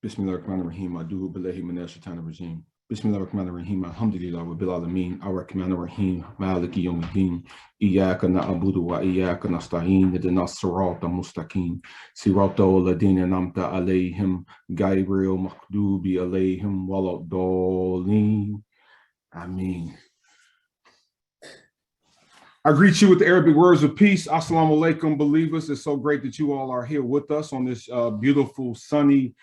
Bismillahirrahmanirrahim. Aduhu billahi minash shaitanir rajim. Bismillahirrahmanirrahim. Alhamdulillah wa bil alamin. Ar-Rahmanir Rahim. Maliki yawmiddin. Iyyaka na'budu wa iyyaka nasta'in. Ihdinas siratal mustaqim. Siratal ladina an'amta alayhim ghayril maghdubi alayhim waladdallin. Ameen. I greet you with the Arabic words of peace. Assalamu alaikum, believers. It's so great that you all are here with us on this beautiful, sunny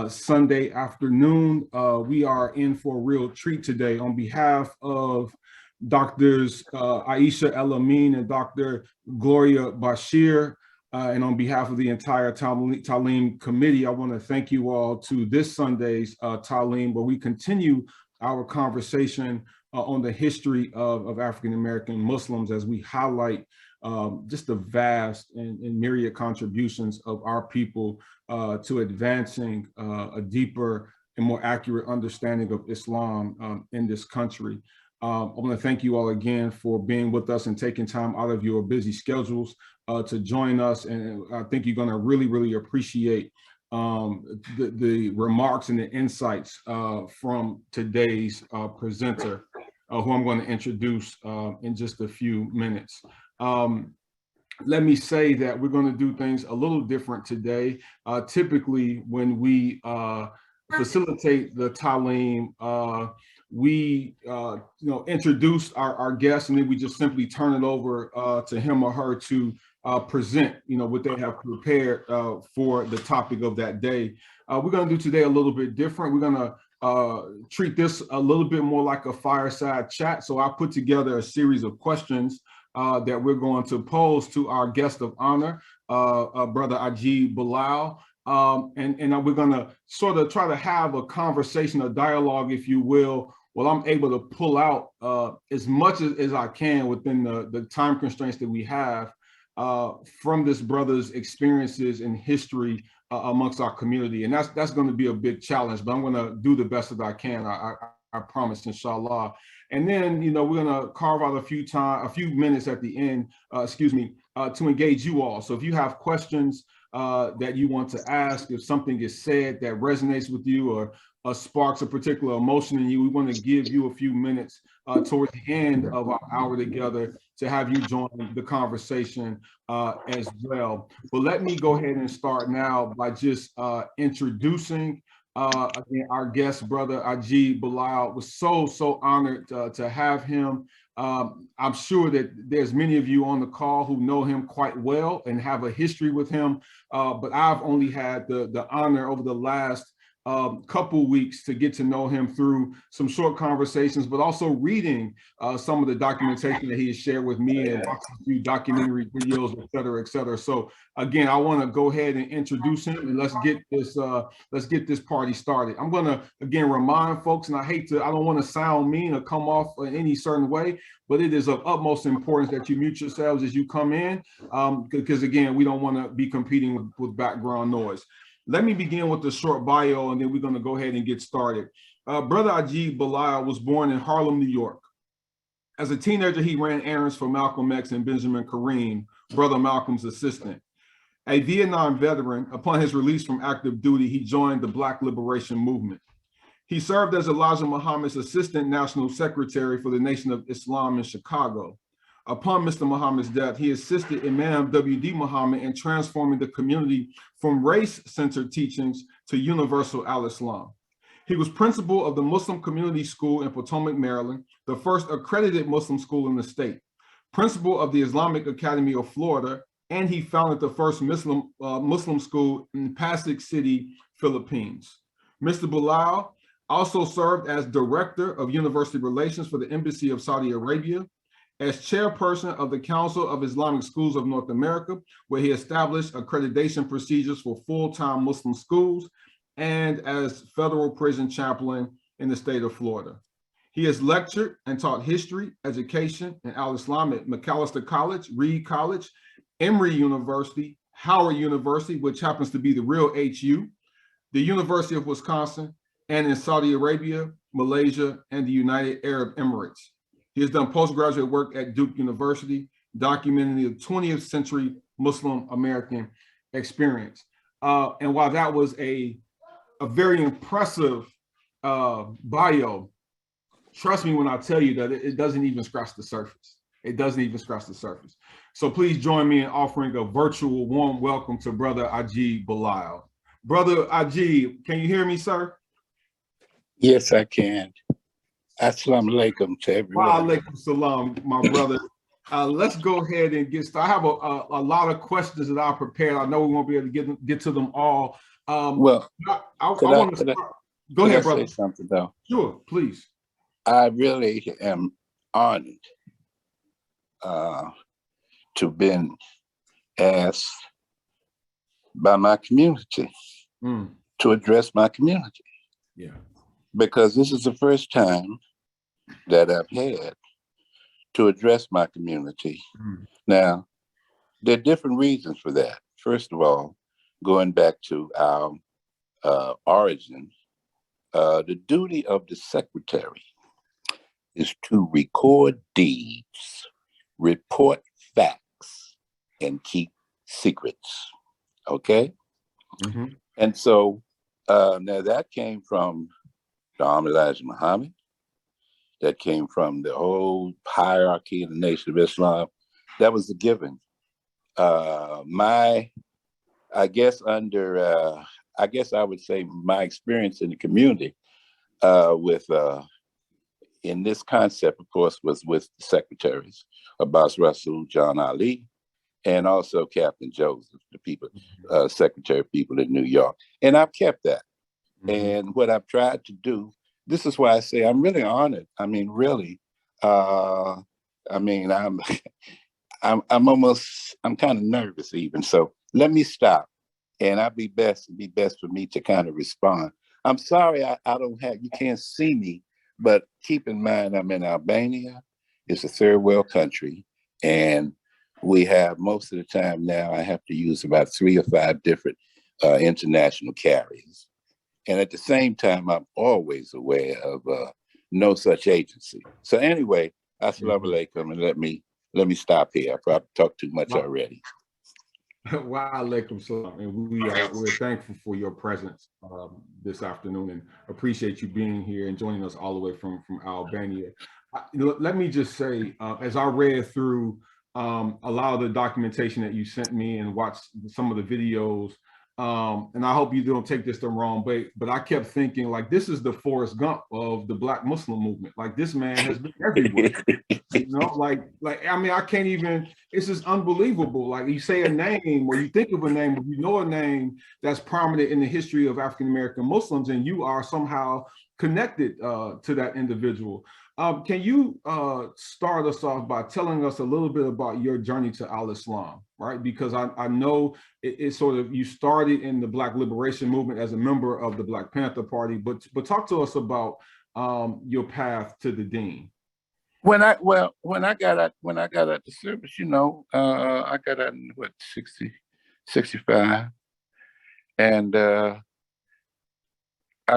Sunday afternoon. We are in for a real treat today. On behalf of Doctors Aisha El Amin and Dr. Gloria Bashir, and on behalf of the entire Taleem committee, I want to thank you all to this Sunday's Taleem, where we continue our conversation on the history of African-American Muslims as we highlight just the vast and myriad contributions of our people to advancing a deeper and more accurate understanding of Islam in this country. I want to thank you all again for being with us and taking time out of your busy schedules to join us. And I think you're going to really appreciate the remarks and the insights from today's presenter, who I'm going to introduce in just a few minutes. Let me say that we're going to do things a little different today. Typically, when we facilitate the Taleem, we introduce our guests, and then we just simply turn it over to him or her to present what they have prepared for the topic of that day. We're going to do today a little bit different. We're going to treat this a little bit more like a fireside chat. So I put together a series of questions that we're going to pose to our guest of honor, Brother Ajib Bilal. And we're going to sort of try to have a conversation, a dialogue, if you will. Well, I'm able to pull out as much as I can within the time constraints that we have from this brother's experiences and history amongst our community. And that's going to be a big challenge, but I'm going to do the best that I can. I promise, inshallah. And then, we're going to carve out a few minutes at the end, to engage you all. So if you have questions that you want to ask, if something is said that resonates with you or sparks a particular emotion in you, we want to give you a few minutes towards the end of our hour together to have you join the conversation as well. But let me go ahead and start now by just introducing again, our guest, Brother Ajib Bilal. Was so honored to have him. I'm sure that there's many of you on the call who know him quite well and have a history with him, but I've only had the honor over the last couple weeks to get to know him through some short conversations, but also reading some of the documentation that he has shared with me and watching a few documentary videos, et cetera, et cetera. So again, I want to go ahead and introduce him, and let's get this party started. I'm going to again remind folks, and I don't want to sound mean or come off in any certain way, but it is of utmost importance that you mute yourselves as you come in, because again, we don't want to be competing with background noise. Let me begin with a short bio, and then we're going to go ahead and get started. Brother Ajib Bilal was born in Harlem, New York. As a teenager, he ran errands for Malcolm X and Benjamin Kareem, Brother Malcolm's assistant. A Vietnam veteran, upon his release from active duty, he joined the Black Liberation Movement. He served as Elijah Muhammad's assistant national secretary for the Nation of Islam in Chicago. Upon Mr. Muhammad's death, he assisted Imam W.D. Muhammad in transforming the community from race-centered teachings to universal al-Islam. He was principal of the Muslim Community School in Potomac, Maryland, the first accredited Muslim school in the state, principal of the Islamic Academy of Florida, and he founded the first Muslim school in Pasig City, Philippines. Mr. Bilal also served as director of university relations for the Embassy of Saudi Arabia, as chairperson of the Council of Islamic Schools of North America, where he established accreditation procedures for full-time Muslim schools, and as federal prison chaplain in the state of Florida. He has lectured and taught history, education, and al-Islam at Macalester College, Reed College, Emory University, Howard University, which happens to be the real HU, the University of Wisconsin, and in Saudi Arabia, Malaysia, and the United Arab Emirates. He has done postgraduate work at Duke University, documenting the 20th century Muslim American experience. And while that was a a very impressive bio. Trust me when I tell you that it doesn't even scratch the surface. It doesn't even scratch the surface. So please join me in offering a virtual warm welcome to Brother Ajib Bilal. Brother Ajib, can you hear me, sir? Yes, I can. Assalamu alaikum to everyone. Wa alaikum salam, my brother. Let's go ahead and get started. I have a lot of questions that I prepared. I know we won't be able to get to them all. Well, I want to start. Go ahead, brother. Say something though. Sure, please. I really am honored to have been asked by my community to address my community. Yeah. Because this is the first time that I've had to address my community. Now, there are different reasons for that. First of all, going back to our origin, the duty of the secretary is to record deeds, report facts, and keep secrets. Okay? And so now that came from the Elijah Muhammad, that came from the whole hierarchy in the Nation of Islam. That was a given. I guess I would say my experience in the community in this concept, of course, was with the secretaries, Abbas Rasul, John Ali, and also Captain Joseph, the people, Secretary of People in New York. And I've kept that. And what I've tried to do, this is why I say I'm really honored. I mean, really, I'm kind of nervous even. So let me stop, and it'd be best for me to kind of respond. I'm sorry, you can't see me, but keep in mind I'm in Albania. It's a third world country, and we have most of the time now I have to use about 3 or 5 different international carriers. And at the same time, I'm always aware of no such agency. So anyway, assalamu alaikum, and let me stop here. I probably talked too much already. Wa alaikum salam. And we're thankful for your presence this afternoon and appreciate you being here and joining us all the way from Albania. Let me just say, as I read through a lot of the documentation that you sent me and watched some of the videos, and I hope you don't take this the wrong way, but I kept thinking, like, this is the Forrest Gump of the Black Muslim movement. Like, this man has been everywhere. You know, like I mean, I can't even, it's just unbelievable. Like, you say a name or you think of a name, or you know a name that's prominent in the history of African-American Muslims, and you are somehow connected to that individual. Can you start us off by telling us a little bit about your journey to Al-Islam, right? Because I know it's sort of, you started in the Black Liberation Movement as a member of the Black Panther Party, but talk to us about your path to the Deen. When I got out the service, you know, I got out in 65, and I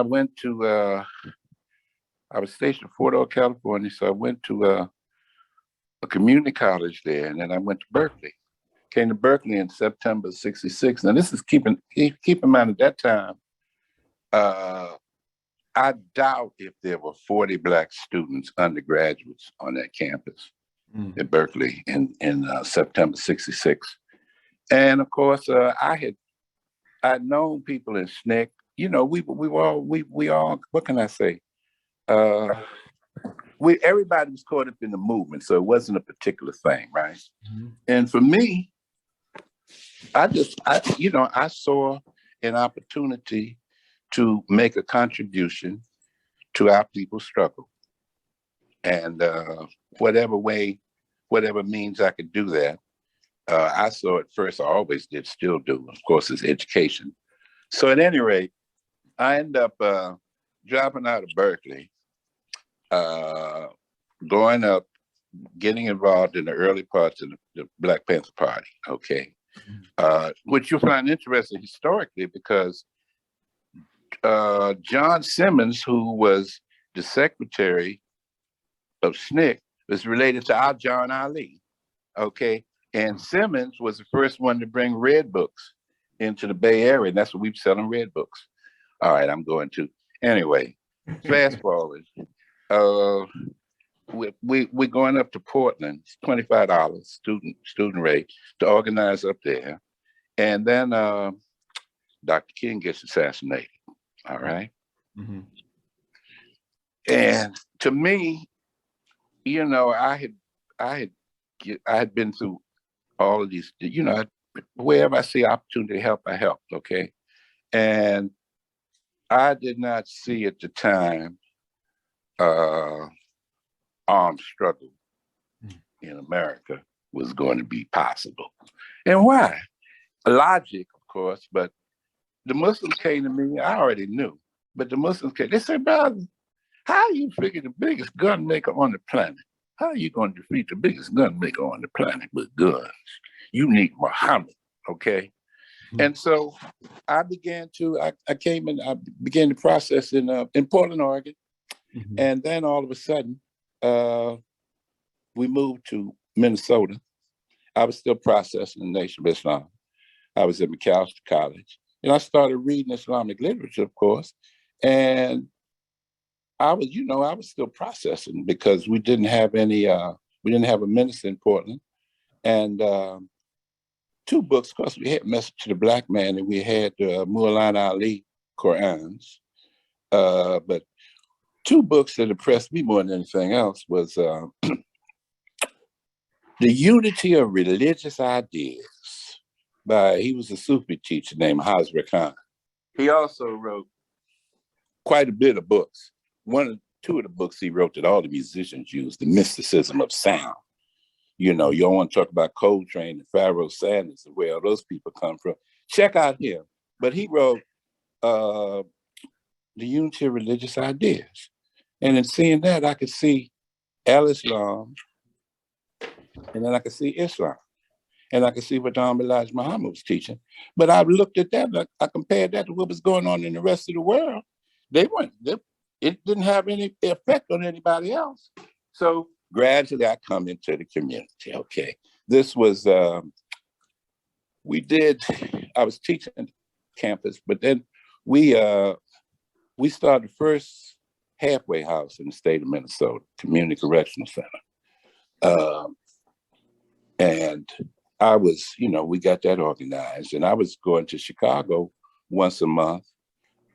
went to. I was stationed in Fort Ord, California, so I went to a community college there, and then I went to Berkeley. Came to Berkeley in September '66. Now, this is keep in mind at that time. I doubt if there were 40 Black students, undergraduates, on that campus at Berkeley in September '66. And of course, I'd known people in SNCC. You know, we all. What can I say? Everybody was caught up in the movement, so it wasn't a particular thing, right? And for me, I saw an opportunity to make a contribution to our people's struggle, and whatever means I could do that, I saw it first. I always did, still do. Of course, it's education. So at any rate, I end up dropping out of Berkeley. Going up, getting involved in the early parts of the Black Panther Party, okay? Which you'll find interesting historically, because John Simmons, who was the secretary of SNCC, was related to our John Ali, okay? And Simmons was the first one to bring red books into the Bay Area, and that's what we were selling, red books. All right, I'm going to. Anyway, fast forward. We're going up to Portland. It's $25 student rate to organize up there, and then Dr. King gets assassinated. All right, and to me, you know, I had been through all of these. You know, wherever I see opportunity to help, I help. Okay, and I did not see at the time armed struggle in America was going to be possible. And why? Logic, of course, but the Muslims came to me, I already knew, but the Muslims came, they said, brother, how you figure the biggest gun maker on the planet? How are you going to defeat the biggest gun maker on the planet with guns? You need Muhammad, okay? And so I began the process in Portland, Oregon. And then all of a sudden, we moved to Minnesota. I was still processing the Nation of Islam. I was at McAllister College, and I started reading Islamic literature, of course. And I was still processing because we didn't have a minister in Portland. And two books, of course, we had Message to the Black Man, and we had Muhammad Ali Qurans. But two books that impressed me more than anything else was The Unity of Religious Ideas he was a Sufi teacher named Hazra Khan. He also wrote quite a bit of books. Two of the books he wrote that all the musicians use, The Mysticism of Sound. You know, you don't want to talk about Coltrane and Pharaoh Sanders and where all those people come from. Check out him. But he wrote The Unity of Religious Ideas. And in seeing that, I could see Al-Islam, and then I could see Islam. And I could see what Elijah Muhammad was teaching. But I looked at that, I compared that to what was going on in the rest of the world. It didn't have any effect on anybody else. So gradually I come into the community. Okay. This was, I was teaching campus, but then we started the first halfway house in the state of Minnesota, Community Correctional Center. And I was, we got that organized, and I was going to Chicago once a month,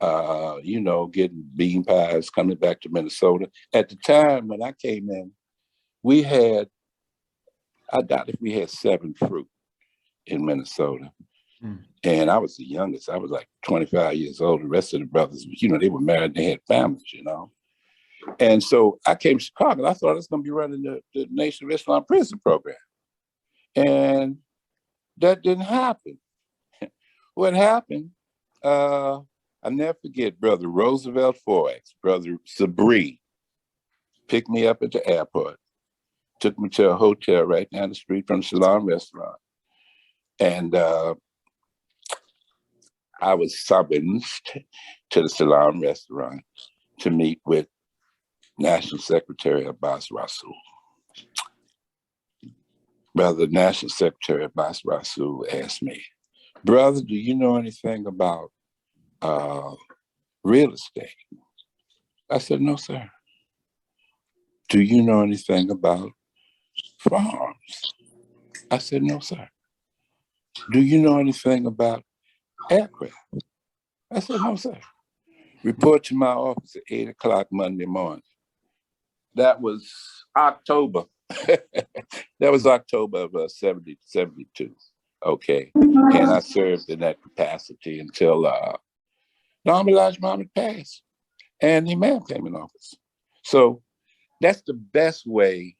getting bean pies, coming back to Minnesota. At the time when I came in, I doubt if we had 7 fruit in Minnesota. And I was the youngest. I was like 25 years old. The rest of the brothers, they were married, they had families, And so I came to Chicago, and I thought I was going to be running the Nation of Islam prison program. And that didn't happen. What happened, I'll never forget, Brother Roosevelt Forex, Brother Sabri, picked me up at the airport, took me to a hotel right down the street from Shalom Restaurant. And I was summoned to the Shalom Restaurant to meet with National Secretary Abbas Rasul. Brother, National Secretary Abbas Rasul asked me, brother, do you know anything about real estate? I said, no, sir. Do you know anything about farms? I said, no, sir. Do you know anything about aircraft? I said, no, sir. Report to my office at 8 o'clock Monday morning. That was October. That was October of 72. Okay. And I served in that capacity until Elijah Muhammad passed and the Imam came in office. So that's the best way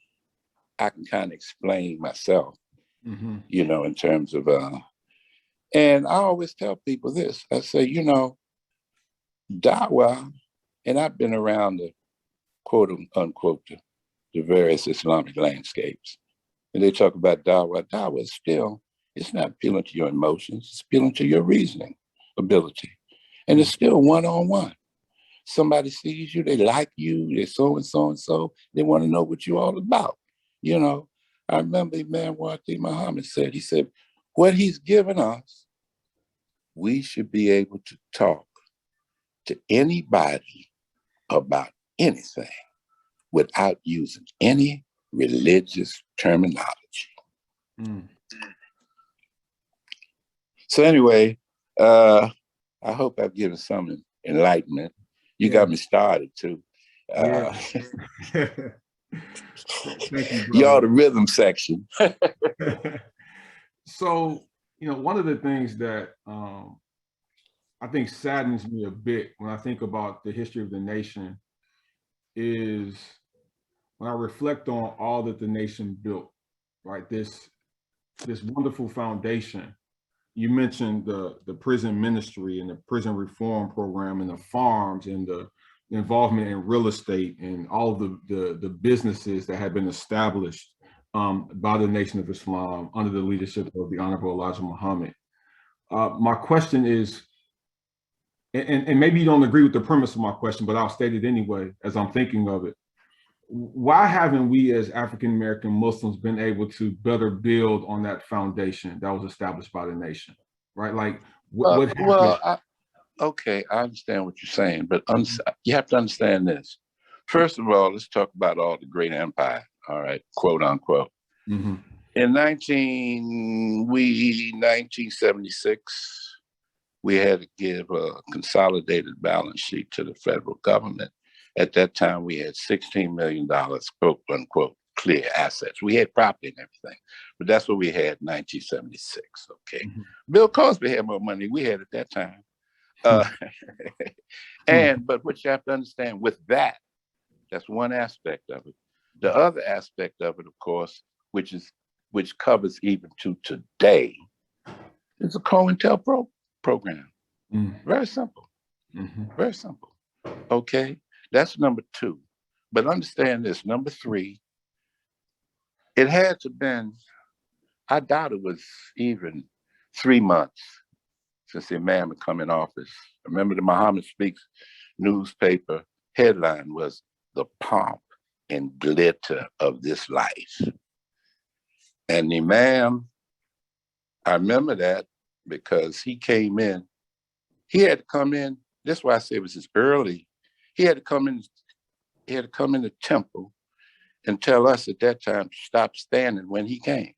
I can kind of explain myself, in terms of, and I always tell people this. I say, Dawah, and I've been around the quote unquote, the various Islamic landscapes. And they talk about Dawah. Dawah is still, it's not appealing to your emotions, it's appealing to your reasoning ability. And it's still one-on-one. Somebody sees you, they like you, they're so and so and so, they want to know what you're all about. I remember Imam Muhammad said, he said, what he's given us, we should be able to talk to anybody about anything without using any religious terminology. Mm. So anyway, I hope I've given some enlightenment. You got me started too. Yeah. Thank you, Y'all brother. the rhythm section. So, one of the things that I think saddens me a bit when I think about the history of the nation is when I reflect on all that the nation built, right? This wonderful foundation. You mentioned the prison ministry and the prison reform program and the farms and the involvement in real estate and all of the businesses that had been established by the Nation of Islam under the leadership of the Honorable Elijah Muhammad. My question is, and maybe you don't agree with the premise of my question, but I'll state it anyway as I'm thinking of it. Why haven't we as African American Muslims been able to better build on that foundation that was established by the nation, right? Like what happened? Well, okay, I understand what you're saying, but you have to understand this. First of all, let's talk about all the great empire, all right, quote unquote. Mm-hmm. In 1976, we had to give a consolidated balance sheet to the federal government. At that time, we had $16 million, quote unquote, clear assets. We had property and everything, but that's what we had in 1976, okay? Mm-hmm. Bill Cosby had more money we had at that time. But what you have to understand with that, that's one aspect of it. The other aspect of it, of course, which covers even to today, is a COINTELPRO program. Very simple. Very simple. Okay, that's number two. But understand this, number three, it had to been, I doubt it was even 3 months since the Imam had come in office. Remember the Muhammad Speaks newspaper headline was "The Pomp and Glitter of This Life." And the Imam, I remember that because he came in, he had to come in, that's why I say it was his early, he had to come in the temple and tell us at that time to stop standing when he came.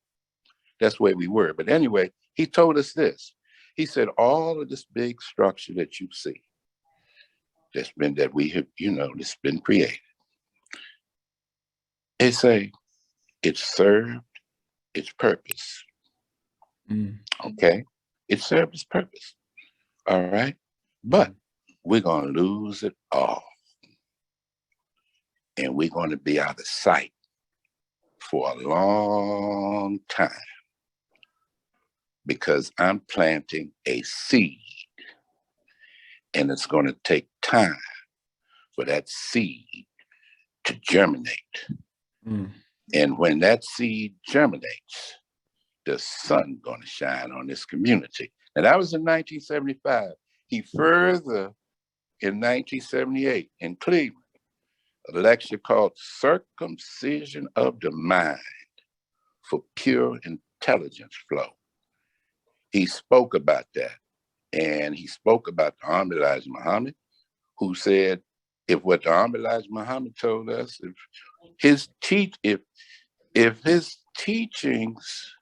That's where we were. But anyway, he told us this. He said, all of this big structure that you see, that's been created. They say it served its purpose. Okay? It served its purpose. All right? But we're going to lose it all. And we're going to be out of sight for a long time because I'm planting a seed and it's going to take time for that seed to germinate. And when that seed germinates, the sun going to shine on this community. And that was in 1975. He further, in 1978, in Cleveland, a lecture called Circumcision of the Mind for Pure Intelligence Flow. He spoke about that. And he spoke about the Honorable Elijah Muhammad, who said, if what the Honorable Elijah Muhammad told us, if his teachings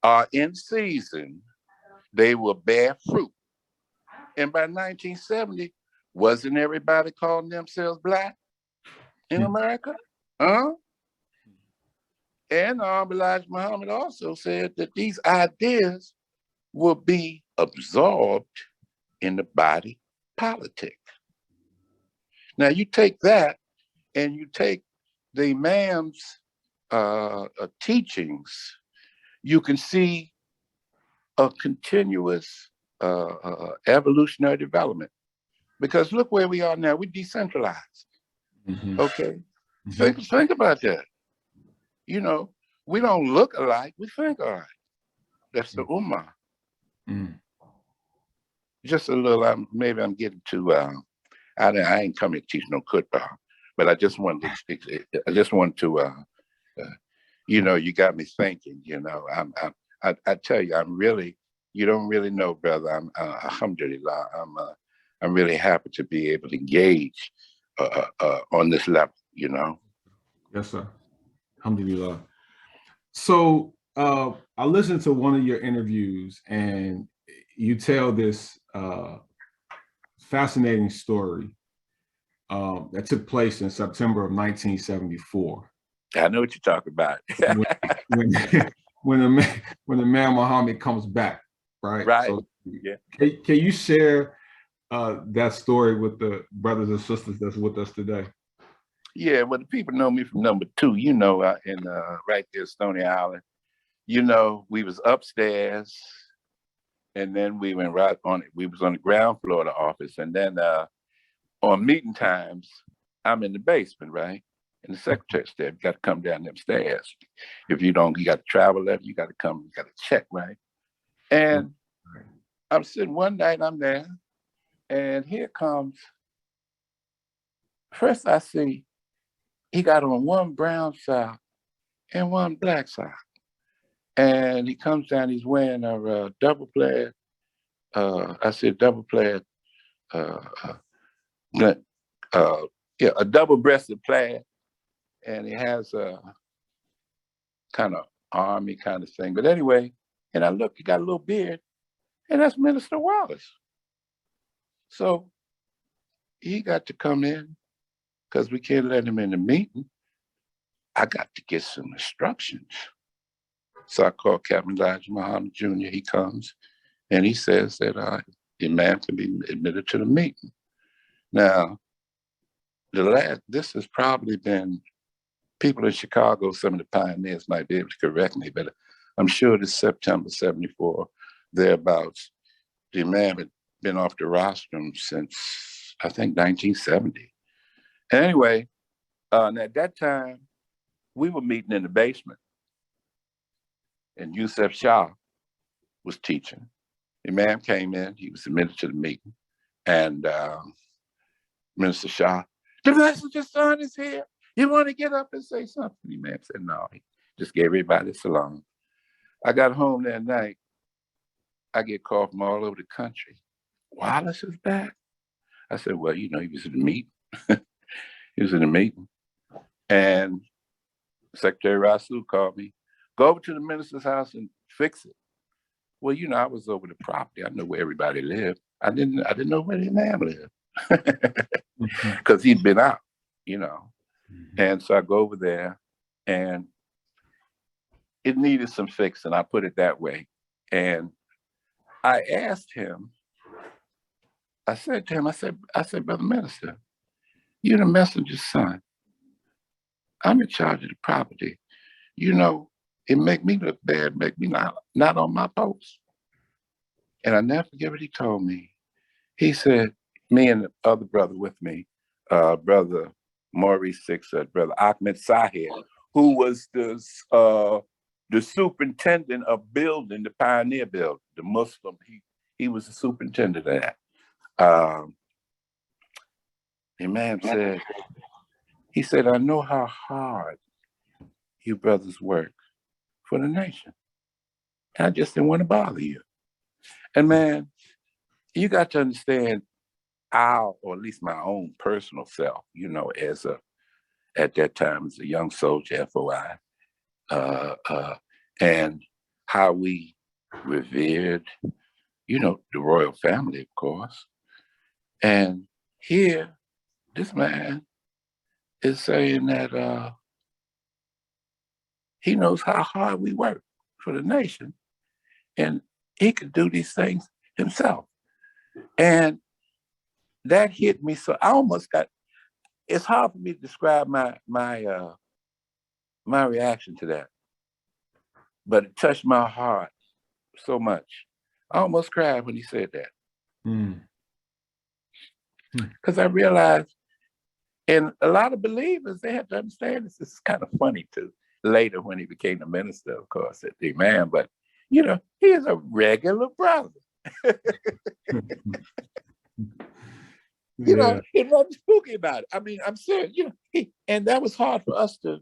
are in season, they will bear fruit. And by 1970, wasn't everybody calling themselves Black in America? And Elijah Muhammad also said that these ideas will be absorbed in the body politic. Now you take that and you take the Imam's teachings, you can see a continuous evolutionary development. Because look where we are now, we're decentralized. Okay? Think about that. You know, we don't look alike, we think alike. That's the Ummah. Just a little, maybe I'm getting too, I ain't coming to teach no khutbah, but I just wanted to, you got me thinking, I tell you, you don't really know, brother, alhamdulillah, I'm really happy to be able to engage on this level, you know. Yes, sir. Alhamdulillah. So I listened to one of your interviews, and you tell this fascinating story that took place in September of 1974. I know what you're talking about. when, when the man Muhammad comes back, right? Right. So Yeah. Can you share that story with the brothers and sisters that's with us today? Yeah, well, the people know me from number 2, you know, in right there, Stony Island. You know, we was upstairs, and then we went right on it. We was on the ground floor of the office, and then on meeting times, I'm in the basement, right? And the secretary's there. You got to come down them stairs. If you don't, you got to travel left. You got to come. You got to check, right? And I'm sitting one night. I'm there, and here comes. First, I see he got on one brown sock and one black sock. And he comes down, he's wearing a double plaid, I said double plaid, a double-breasted plaid, and he has a kind of army kind of thing. But anyway, and I look, he got a little beard, and that's Minister Wallace. So he got to come in, because we can't let him in the meeting. I got to get some instructions. So I called Captain Elijah Muhammad Jr. He comes and he says that the man can be admitted to the meeting. Now, this has probably been, people in Chicago, some of the pioneers might be able to correct me, but I'm sure this September 74, thereabouts, the man had been off the rostrum since, I think, 1970. Anyway, and at that time, we were meeting in the basement. And Yusuf Shah was teaching. Imam came in, he was admitted to the meeting. And Minister Shah, the messenger's son is here. You want to get up and say something? Imam said, no, he just gave everybody a salam. I got home that night. I get called from all over the country. Wallace is back. I said, well, you know, he was in the meeting. He was in the meeting. And Secretary Rasul called me. Go over to the minister's house and fix it. Well, you know, I was over the property. I know where everybody lived. I didn't know where the man lived because he'd been out, you know. And so I go over there, and it needed some fixing. I put it that way. And I asked him. I said to him, I said, Brother Minister, you're the messenger's son. I'm in charge of the property. You know, it make me look bad, make me not on my post. And I never forget what he told me. He said, me and the other brother with me, Brother Maurice Sixer, Brother Ahmed Sahir, who was the superintendent of building the Pioneer Building, the Muslim, he was the superintendent of that. Imam said, he said, I know how hard you brothers work for the nation. I just didn't want to bother you. And man, you got to understand our, or at least my own personal self, you know, at that time as a young soldier, FOI, and how we revered, you know, the royal family, of course. And here, this man is saying that he knows how hard we work for the nation, and he could do these things himself. And that hit me. So I almost got, it's hard for me to describe my reaction to that, but it touched my heart so much. I almost cried when he said that. Because I realized, and a lot of believers, they have to understand this. This is kind of funny too. Later when he became a minister, of course, at the Imam, but you know, he is a regular brother. You know, it wasn't spooky about it. I mean, I'm serious, you know, and that was hard for us to,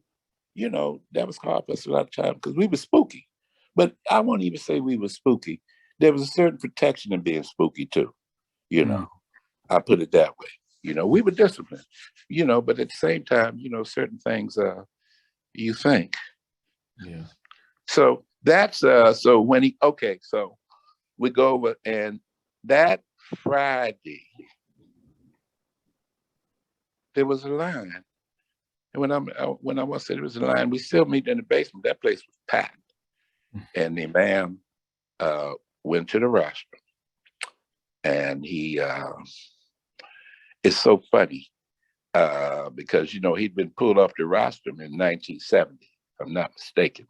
you know, that was hard for us a lot of times because we were spooky. But I won't even say we were spooky. There was a certain protection in being spooky too, you know. I put it that way. We were disciplined, but at the same time, certain things you think. Yeah. So that's so when so we go over, and that Friday there was a line. And when I said it was a line, we still meet in the basement. That place was packed. And the Imam went to the rostrum, and he it's so funny because he'd been pulled off the rostrum in 1970, if I'm not mistaken,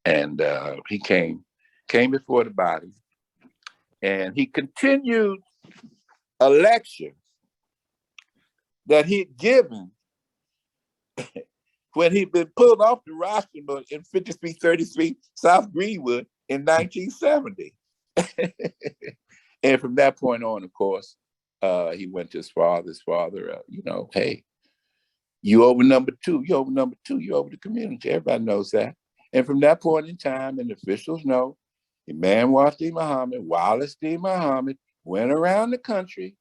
and he came before the body, and he continued a lecture that he'd given when he'd been pulled off the rostrum in 5333 South Greenwood in 1970. And from that point on, of course, he went to his father. His father, hey, you over number two, you over number two, you over the community. Everybody knows that. And from that point in time, and the officials know, Imam Wasi Muhammad, Wallace D. Muhammad, went around the country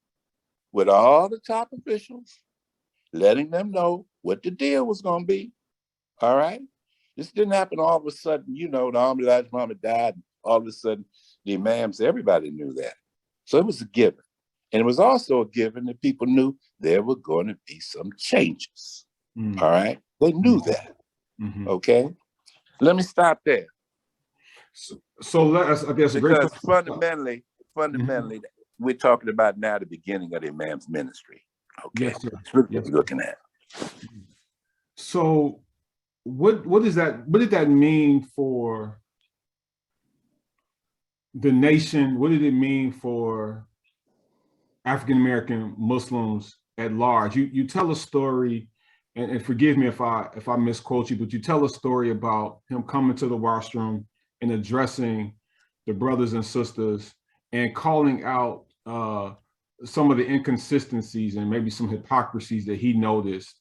with all the top officials, letting them know what the deal was going to be. All right? This didn't happen all of a sudden, the Honorable Elijah Muhammad died, and all of a sudden the Imams, everybody knew that. So it was a given. And it was also a given that people knew there were going to be some changes. Mm-hmm. All right? They knew that. Mm-hmm. Okay? Let me stop there. So let's, I guess, because fundamentally, mm-hmm. we're talking about now the beginning of the Imam's ministry. Okay, yes, sir. That's what we're looking at. So, what is that? What did that mean for the nation? What did it mean for African American Muslims at large? You tell a story, and forgive me if I misquote you, but you tell a story about him coming to the washroom and addressing the brothers and sisters and calling out some of the inconsistencies and maybe some hypocrisies that he noticed.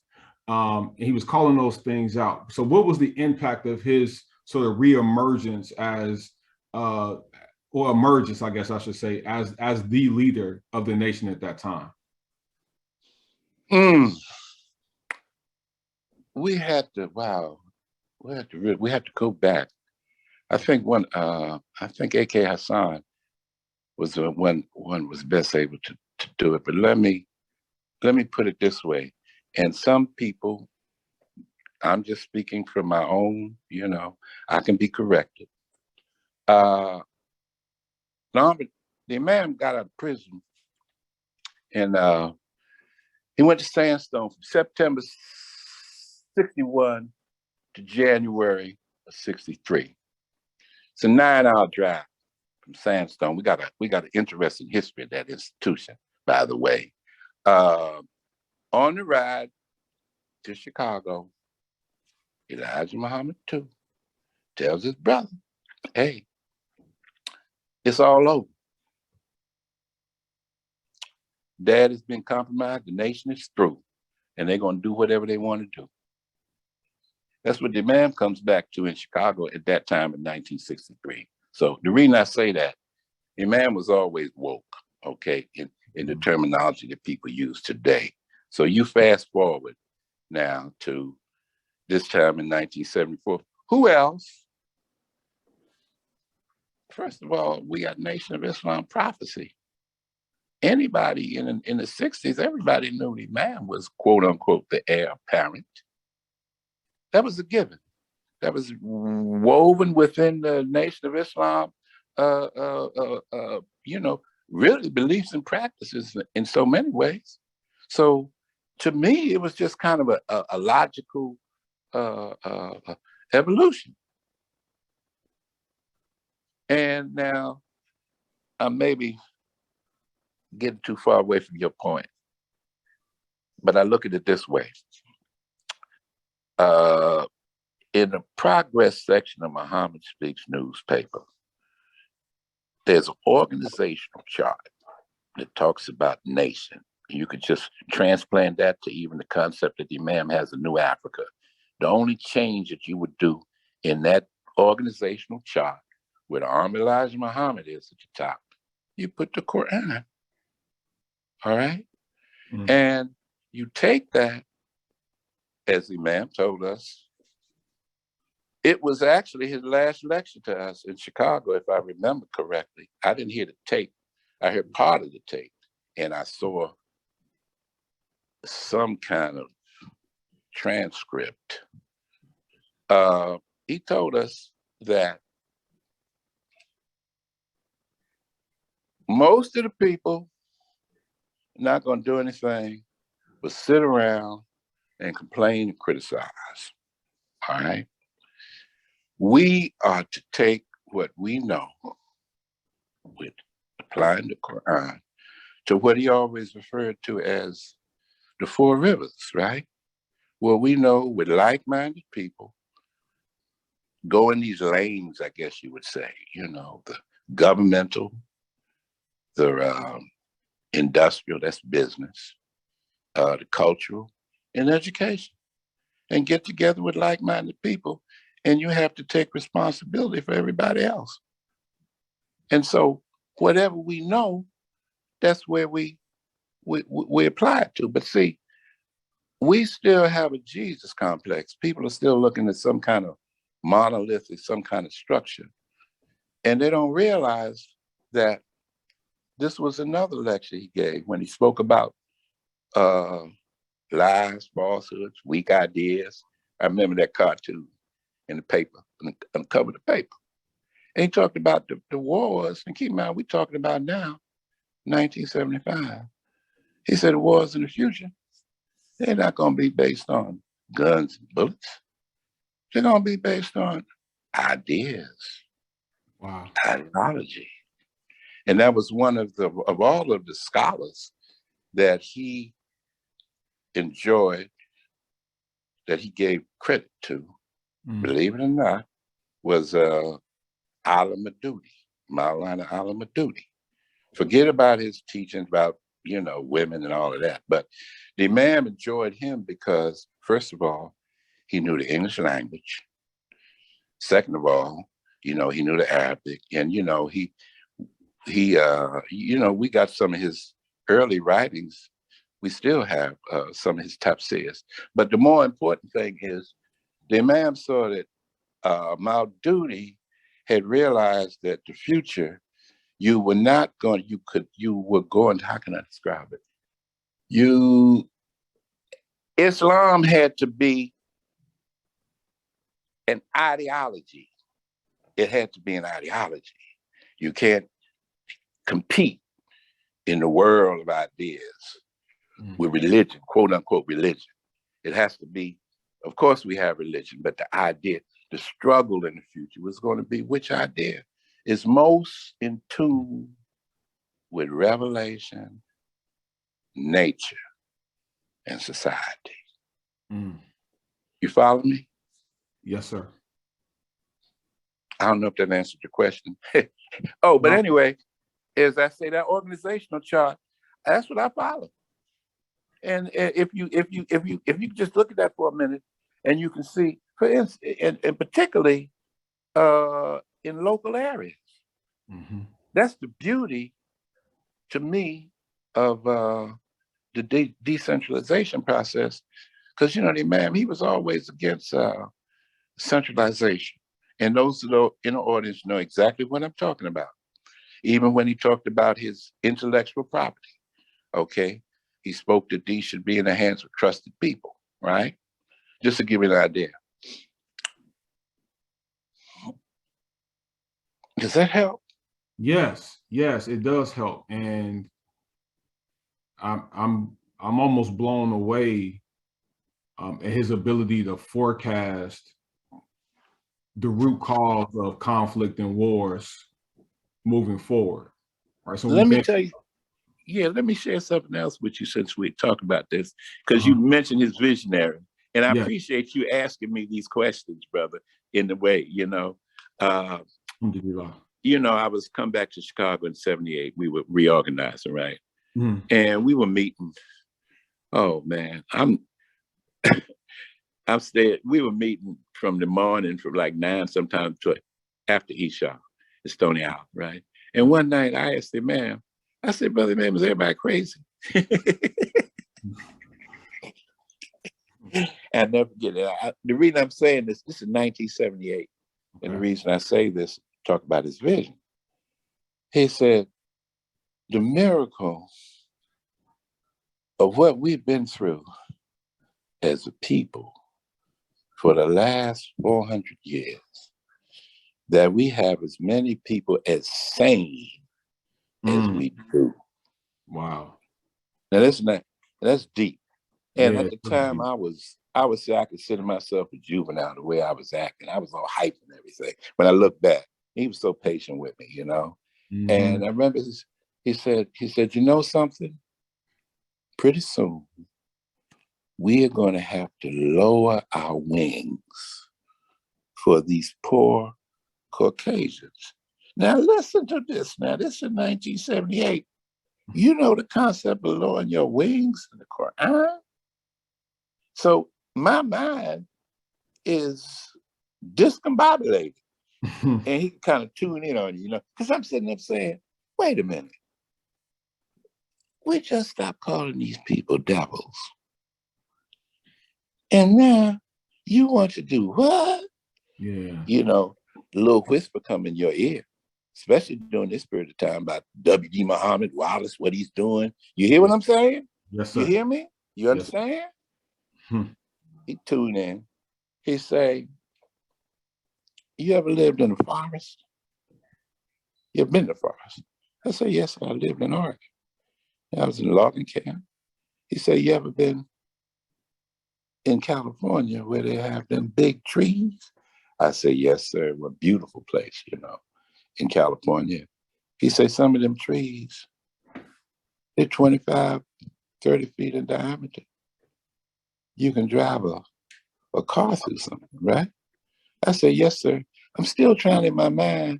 And he was calling those things out. So what was the impact of his sort of reemergence as, or emergence, I guess I should say, as the leader of the nation at that time? We had to go back. I think A.K. Hassan was the one was best able to do it. But let me put it this way. And some people, I'm just speaking from my own, I can be corrected. The Imam got out of prison, and he went to Sandstone from September 61 to January of 63. It's a 9-hour drive from Sandstone. We got an interesting history of that institution, by the way. On the ride to Chicago, Elijah Muhammad II tells his brother, hey, it's all over. Dad has been compromised, the nation is through, and they're going to do whatever they want to do. That's what the Imam comes back to in Chicago at that time in 1963. So the reason I say that, Imam was always woke, okay, in the terminology that people use today. So you fast forward now to this time in 1974. Who else? First of all, we got Nation of Islam prophecy. Anybody in the 60s, everybody knew the Imam was, quote unquote, the heir apparent. That was a given. That was woven within the Nation of Islam, really beliefs and practices in so many ways. So to me, it was just kind of a logical evolution. And now I'm maybe getting too far away from your point, but I look at it this way. In the progress section of Muhammad Speaks newspaper, there's an organizational chart that talks about nation. You could just transplant that to even the concept that the Imam has a new Africa. The only change that you would do in that organizational chart where the Honorable Elijah Muhammad is at the top, you put the Quran. all right? Mm. And you take that, as the Imam told us, it was actually his last lecture to us in Chicago, if I remember correctly. I didn't hear the tape. I heard part of the tape, and I saw some kind of transcript. He told us that most of the people are not going to do anything but sit around and complain and criticize. All right. We are to take what we know with applying the Quran to what he always referred to as the four rivers, right? Well, we know with like-minded people go in these lanes, I guess you would say, the governmental, the industrial, that's business, the cultural, and education, and get together with like-minded people, and you have to take responsibility for everybody else. And so whatever we know, that's where we apply it to. But see, we still have a Jesus complex. People are still looking at some kind of monolithic, some kind of structure. And they don't realize that this was another lecture he gave when he spoke about lies, falsehoods, weak ideas. I remember that cartoon in the paper, on the cover of the paper. And he talked about the wars, and keep in mind, we're talking about now, 1975. He said the wars in the future, they're not going to be based on guns and bullets. They're going to be based on ideas, Wow. ideology. And that was one of all of the scholars that he enjoyed, that he gave credit to, believe it or not, was Al-Madudi, Maulana Al-Madudi. Forget about his teachings about, women and all of that. But the Imam enjoyed him because, first of all, he knew the English language. Second of all, he knew the Arabic. And, we got some of his early writings. We still have some of his tafsirs. But the more important thing is the Imam saw that Maududi had realized that the future, you were going, how can I describe it? Islam had to be an ideology. It had to be an ideology. You can't compete in the world of ideas with religion, quote unquote religion. It has to be, of course we have religion, but the idea, the struggle in the future was going to be which idea is most in tune with revelation, nature, and society. You follow me? Yes, sir. I don't know if that answered your question. But anyway, as I say, that organizational chart, that's what I follow. And if you just look at that for a minute, and you can see, for instance, and particularly in local areas, that's the beauty to me of the decentralization process. Because the Imam, he was always against centralization, and those in the audience know exactly what I'm talking about. Even when he talked about his intellectual property, okay, he spoke that these should be in the hands of trusted people, right? Just to give you an idea. Does that help? Yes, it does help, and I'm almost blown away at his ability to forecast the root cause of conflict and wars moving forward. Right. So let me tell you. Yeah, let me share something else with you since we talk about this, because you mentioned his visionary, and I appreciate you asking me these questions, brother. In the way, I was come back to Chicago in '78. We were reorganizing, right? And we were meeting. Oh man, I'm staying. We were meeting from the morning from like 9 sometimes to after Isha at Stony Isle, right? And one night I asked him, "Man," I said, "Brother, man, was everybody crazy?" I never forget it. The reason I'm saying this is 1978. Okay. And the reason I say this, talk about his vision. He said, the miracle of what we've been through as a people for the last 400 years, that we have as many people as sane as we do. Wow. Now that's deep. And at the time, I would say I consider myself a juvenile the way I was acting. I was all hype and everything. When I look back, he was so patient with me, you know. Mm-hmm. And I remember he said, you know something? Pretty soon, we are going to have to lower our wings for these poor Caucasians. Now listen to this. Now this is 1978. You know the concept of lowering your wings in the Quran? So my mind is discombobulated. And he kind of tuned in on you, you know, because I'm sitting there saying, wait a minute. We just stopped calling these people devils. And now you want to do what? Yeah. You know, the little whisper come in your ear, especially during this period of time about W.D. Muhammad Wallace, what he's doing. You hear what I'm saying? Yes, sir. You hear me? You understand? Yes. He tuned in. He say, you ever lived in a forest? You ever been to the forest? I say, yes, I lived in Oregon. I was in a logging camp. He said, you ever been in California where they have them big trees? I say, yes, sir. What a beautiful place, you know, in California. He said, some of them trees, they're 25, 30 feet in diameter. You can drive a car through something, right? I said, yes, sir. I'm still trying in my mind.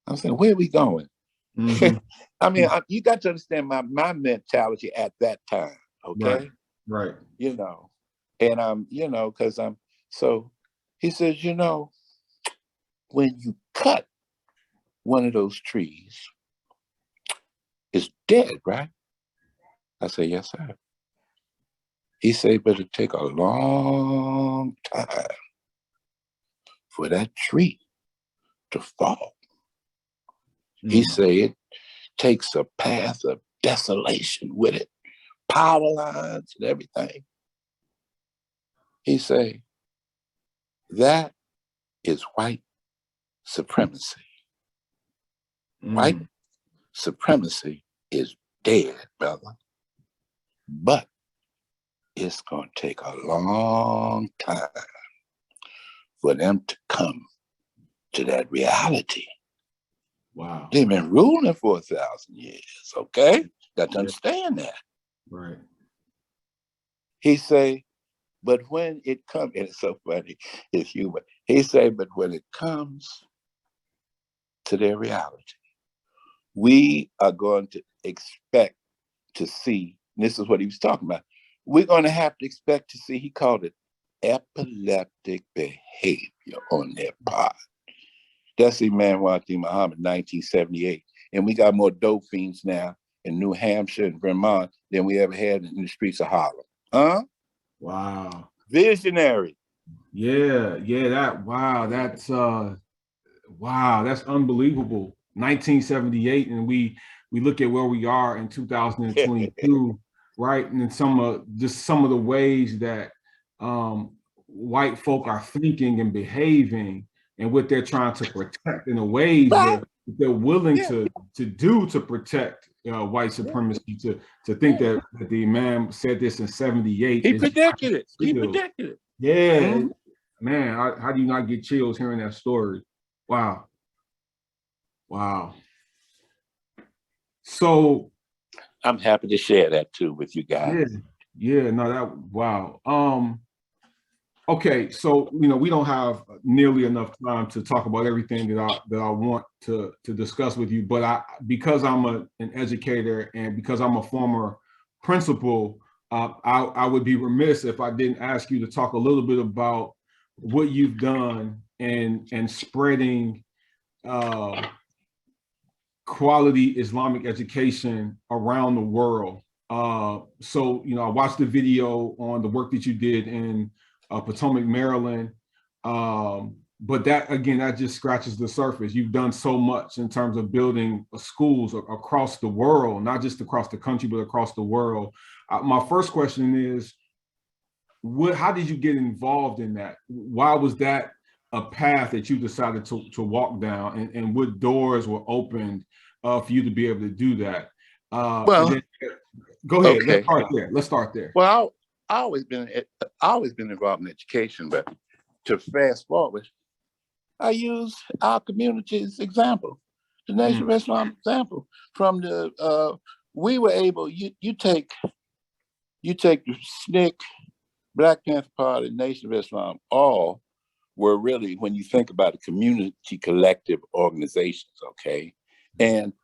I'm saying, where are we going? Mm-hmm. I mean, you got to understand my mentality at that time, okay? Right. You know, and you know, because so he says, you know, when you cut one of those trees, it's dead, right? I say, yes, sir. He said, but it'll take a long time for that tree to fall. Mm. He said it takes a path of desolation with it, power lines and everything. He said, that is white supremacy. Mm. White supremacy is dead, brother. But it's going to take a long time for them to come to that reality. Wow. They've been ruling for 1,000 years, okay? Got to understand that. Right. He say, but when it comes, and it's so funny, it's humor. He say, but when it comes to their reality, we are going to expect to see, and this is what he was talking about, we're going to have to expect to see, he called it epileptic behavior on their part. That's Imam Muhammad, 1978. And we got more dope fiends now in New Hampshire and Vermont than we ever had in the streets of Harlem. Huh? Wow. Visionary. Yeah, that's unbelievable. 1978, and we look at where we are in 2022, right? And then some of the ways that white folk are thinking and behaving, and what they're trying to protect in the ways that they're willing to do to protect white supremacy. To think that the Imam said this in 78. He predicted it. He predicted it. Yeah. Mm-hmm. Man, how do you not get chills hearing that story? Wow. So I'm happy to share that too with you guys. Yeah, no, wow. Okay, so you know, we don't have nearly enough time to talk about everything that I want to discuss with you, but because I'm an educator and because I'm a former principal, I would be remiss if I didn't ask you to talk a little bit about what you've done and spreading quality Islamic education around the world. So, I watched the video on the work that you did in Potomac, Maryland. But that, again, that just scratches the surface. You've done so much in terms of building schools across the world, not just across the country, but across the world. My first question is, how did you get involved in that? Why was that a path that you decided to walk down, and what doors were opened for you to be able to do that? Well, then, go ahead. okay. Let's start there. Well, I always been involved in education, but to fast forward, I use our community's example, the Nation of Islam example. From the we were able. You take the SNCC, Black Panther Party, Nation of Islam, all were really, when you think about it, community collective organizations. Okay,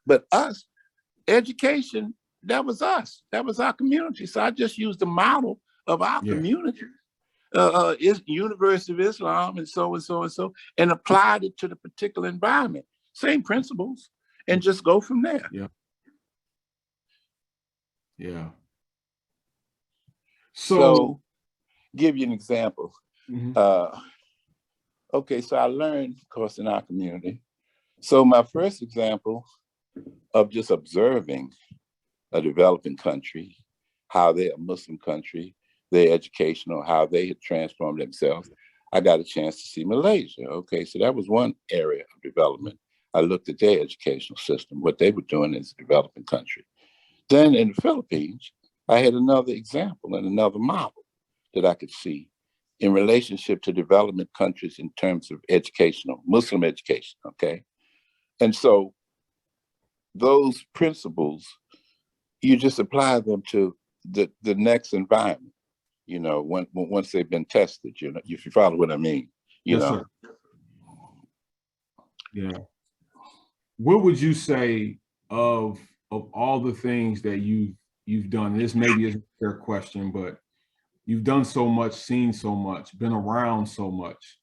but us, education, that was us. That was our community. So I just used the model of our community, is University of Islam, and so and so and so, and applied it to the particular environment. Same principles, and just go from there. Yeah. So give you an example. Okay, so I learned, of course, in our community. So my first example of just observing a developing country, how they're a Muslim country, their educational, how they had transformed themselves, I got a chance to see Malaysia. Okay, so that was one area of development. I looked at their educational system, what they were doing as a developing country. Then in the Philippines, I had another example and another model that I could see in relationship to development countries in terms of educational, Muslim education, okay? And so those principles, you just apply them to the next environment, once they've been tested, if you follow what I mean, Yes, sir. Yeah. What would you say of all the things that you've done? This maybe isn't a fair question, but you've done so much, seen so much, been around so much.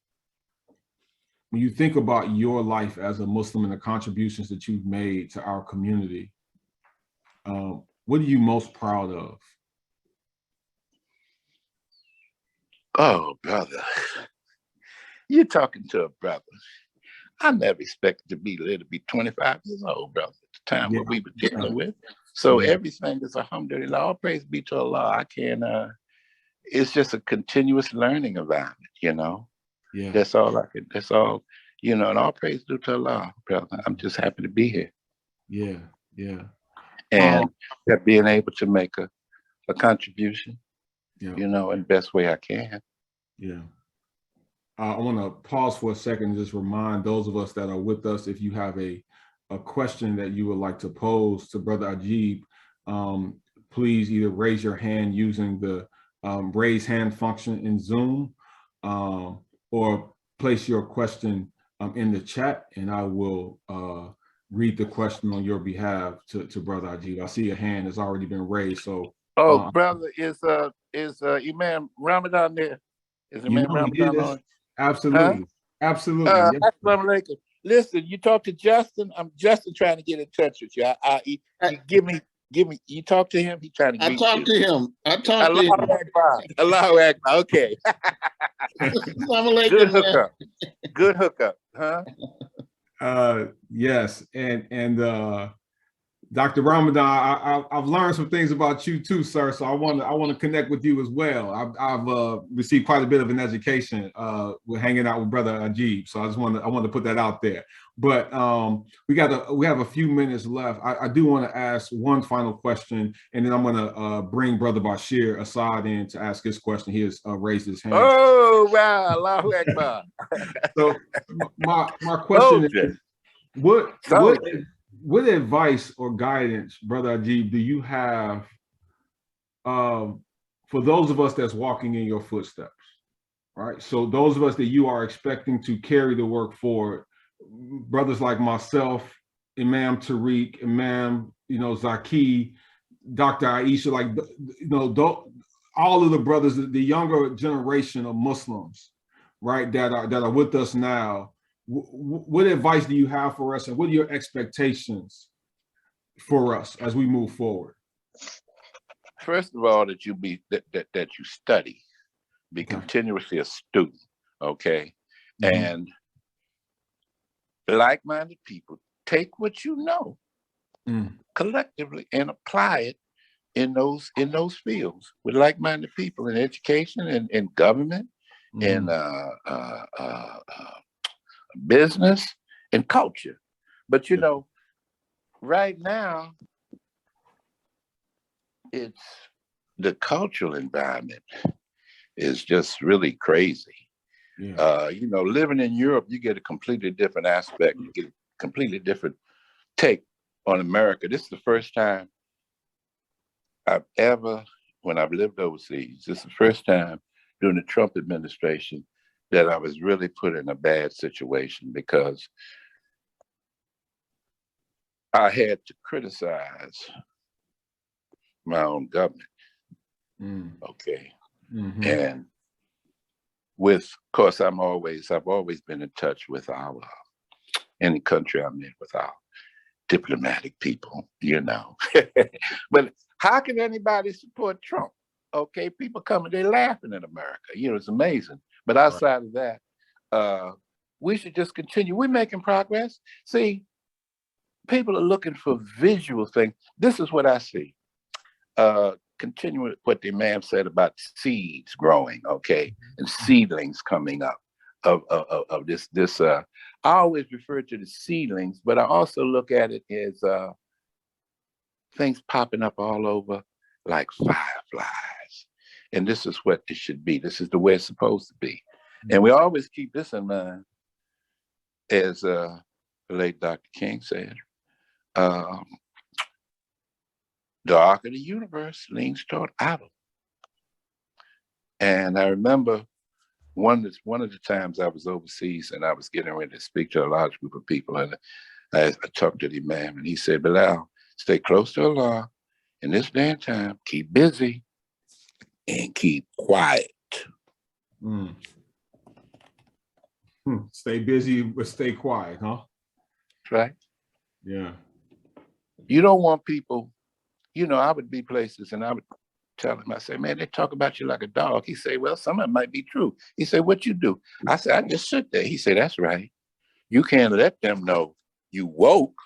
When you think about your life as a Muslim and the contributions that you've made to our community, what are you most proud of? Oh, brother, you're talking to a brother. I never expected to be 25 years old, brother, at the time what we were dealing with. So everything is alhamdulillah, all praise be to Allah. I can, it's just a continuous learning environment, Yeah. That's all, and all praise due to Allah, brother. I'm just happy to be here. Yeah, yeah. And being able to make a contribution, in the best way I can. Yeah. I want to pause for a second and just remind those of us that are with us, if you have a question that you would like to pose to Brother Ajib, please either raise your hand using the raise hand function in Zoom, or place your question in the chat, and I will read the question on your behalf to Brother Ajib. I see a hand has already been raised. So, brother, is Imam Ramadan there? Is Imam Ramadan on? Absolutely. Absolutely. Assalamu alaikum. Listen, you talk to Justin. I'm Justin trying to get in touch with you. Give me. You talk to him. He's trying to. I talk to him. Allahu Akbar. Okay. Good hookup. Good hookup, huh? Yes, and Dr. Ramadan, I've learned some things about you too, sir. So I want to connect with you as well. I've received quite a bit of an education with hanging out with Brother Ajib. So I want to put that out there. But we have a few minutes left. I do want to ask one final question, and then I'm going to bring Brother Bashir Assad in to ask his question. He has raised his hand. Oh wow, Allahu Akbar. So my question is, what advice or guidance, Brother Ajib, do you have for those of us that's walking in your footsteps, right? So those of us that you are expecting to carry the work forward, brothers like myself, Imam Tariq, Imam, Zaki, Dr. Aisha, all of the brothers, the younger generation of Muslims, right, that are with us now. What advice do you have for us, and what are your expectations for us as we move forward? first of all, that you study, be continuously a student, okay? And like-minded people take what you know collectively and apply it in those fields with like-minded people in education and in government and business and culture. But you know, right now, it's the cultural environment is just really crazy. You know, living in Europe, you get a completely different aspect. You get a completely different take on America. This is the first time when I've lived overseas, this is the first time during the Trump administration that I was really put in a bad situation because I had to criticize my own government. Okay. And of course, I've always been in touch with any country I'm in with our diplomatic people, you know. But how can anybody support Trump? Okay, people coming, they're laughing in America. You know, it's amazing. But outside of that, we should just continue. We're making progress. See, people are looking for visual things. This is what I see. Continuing what the Imam said about seeds growing, okay, and seedlings coming up of this. I always refer to the seedlings, but I also look at it as things popping up all over like fireflies. And this is what it should be. This is the way it's supposed to be. And we always keep this in mind, as the late Dr. King said, the arc of the universe leans toward Adam. And I remember one of the times I was overseas and I was getting ready to speak to a large group of people, and I talked to the Imam, and he said, Bilal, stay close to Allah in this day and time, keep busy and keep quiet. Stay busy, but stay quiet, huh? That's right. Yeah. You don't want people, you know, I would be places and I would tell him, I say, man, they talk about you like a dog. He say, well, some of it might be true. He said, what you do? I said, I just sit there. He said, that's right. You can't let them know you woke.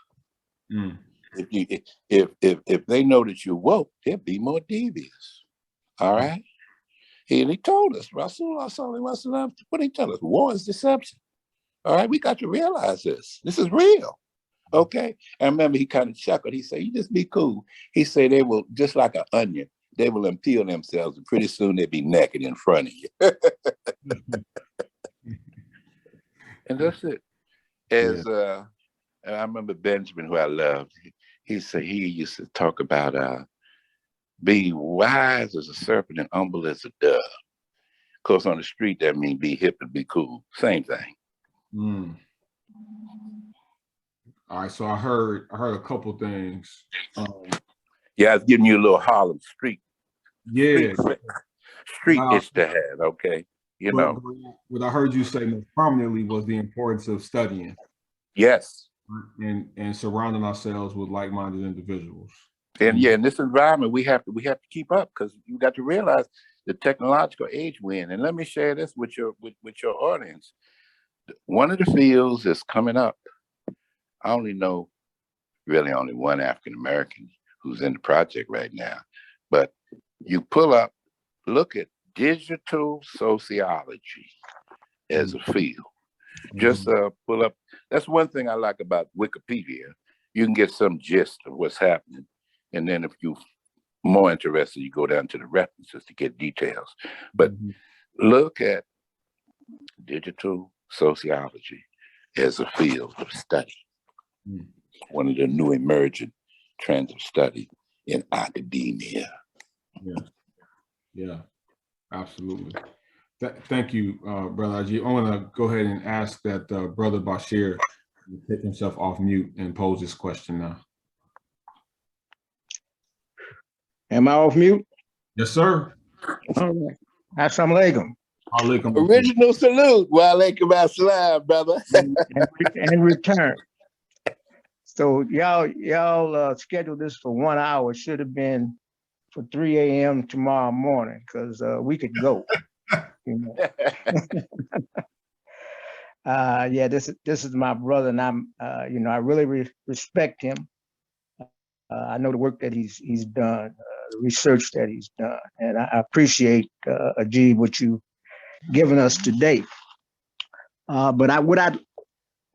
If they know that you woke, they'll be more devious. All right. He told us, Rasulullah Sallallahu Alaihi Wasallam, what did he tell us? War is deception. All right, we got to realize this. This is real. Okay. I remember he kind of chuckled. He said, you just be cool. He said they will, just like an onion, they will impale themselves and pretty soon they'll be naked in front of you. And that's it. As I remember Benjamin, who I loved, he said he used to talk about be wise as a serpent and humble as a dove. Of course, on the street, that means be hip and be cool. Same thing. All right, so I heard a couple things. Yeah, I was giving you a little Harlem street. Yeah. Street itch to have, okay? You know. What I heard you say most prominently was the importance of studying. Yes. And surrounding ourselves with like-minded individuals. And yeah, in this environment, we have to keep up, because you got to realize the technological age we're in. And let me share this with your audience. One of the fields that's coming up, I only know really only one African American who's in the project right now. But you pull up, look at digital sociology as a field. Just pull up. That's one thing I like about Wikipedia. You can get some gist of what's happening. And then if you're more interested, you go down to the references to get details. But look at digital sociology as a field of study. One of the new emerging trends of study in academia. Yeah, absolutely. Thank you, Brother Ajib. I want to go ahead and ask that Brother Bashir take himself off mute and pose this question now. Am I off mute? Yes, sir. All right. Assalamu alaikum. Original salute. Wa alaikum assalam, brother. and return. So y'all scheduled this for 1 hour. Should have been for 3 a.m. tomorrow morning because we could go. You know? Yeah, this is my brother, and I'm I really respect him. I know the work that he's done, the research that he's done, and I appreciate Ajib what you given us today. But what I'd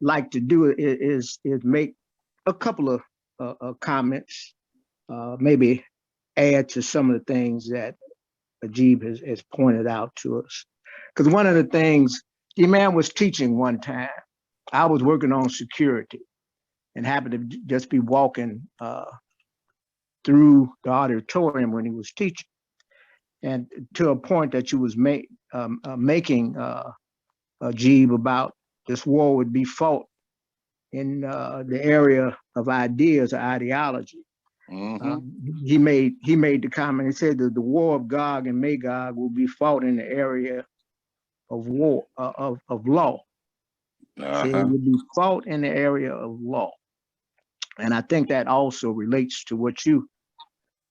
like to do is make a couple of comments, maybe add to some of the things that Ajib has pointed out to us. Because one of the things, the man was teaching one time. I was working on security and happened to just be walking through the auditorium when he was teaching. And to a point that you was making, Ajib, about this war would be fought in the area of ideas or ideology. He made the comment. He said that the war of Gog and Magog will be fought in the area of war of law. So it will be fought in the area of law, and I think that also relates to what you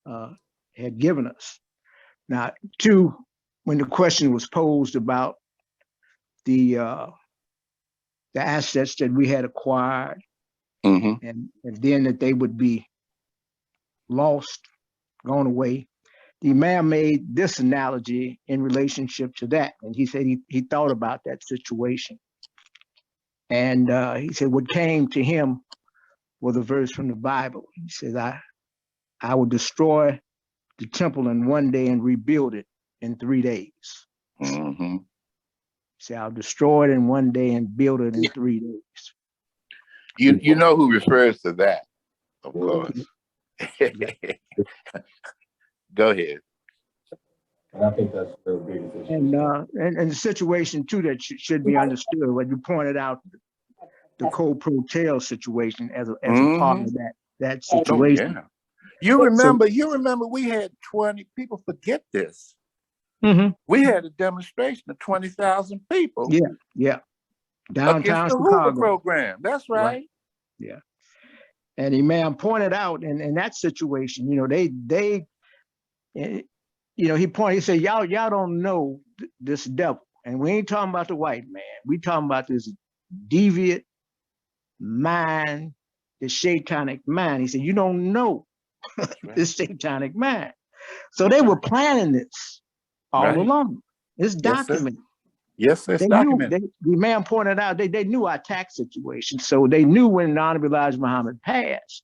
had given us. Now, two, when the question was posed about the assets that we had acquired, and then that they would be lost, gone away. The Imam made this analogy in relationship to that. And he said he thought about that situation. And he said what came to him was a verse from the Bible. He says, I will destroy the temple in one day and rebuild it in 3 days. He said, I'll destroy it in one day and build it in 3 days. You know who refers to that, of course. Go ahead. And I think that's the biggest issue. And the situation too that should be understood. When you pointed out the co-pro tail situation as a part of that situation. Oh, yeah. You remember we had 20 people. Forget this. We had a demonstration of 20,000 people. Yeah. Downtown against the Chicago Hoover program. That's right. Yeah. And Imam pointed out in that situation, they he said, y'all don't know this devil. And we ain't talking about the white man. We talking about this deviant mind, the satanic mind. He said, you don't know this satanic mind. So they were planning this all along. It's documented. Yes, it's documented. The man pointed out they knew our tax situation. So they knew when the Honorable Elijah Muhammad passed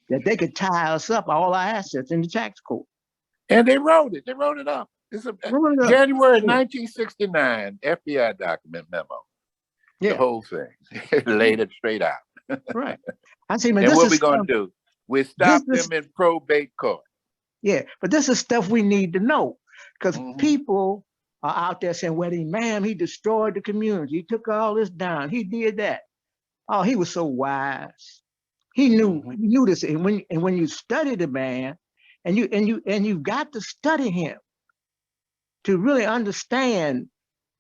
that they could tie us up, all our assets, in the tax court. And they wrote it. They wrote it up. It's January 1969 FBI document memo. The whole thing. Laid it straight out. Right. I see, man, and what we going to do? We stop them in probate court. Yeah, but this is stuff we need to know because people are out there saying, well, Imam, he destroyed the community. He took all this down. He did that. Oh, he was so wise. He knew this. And when you study the man, and you've got to study him to really understand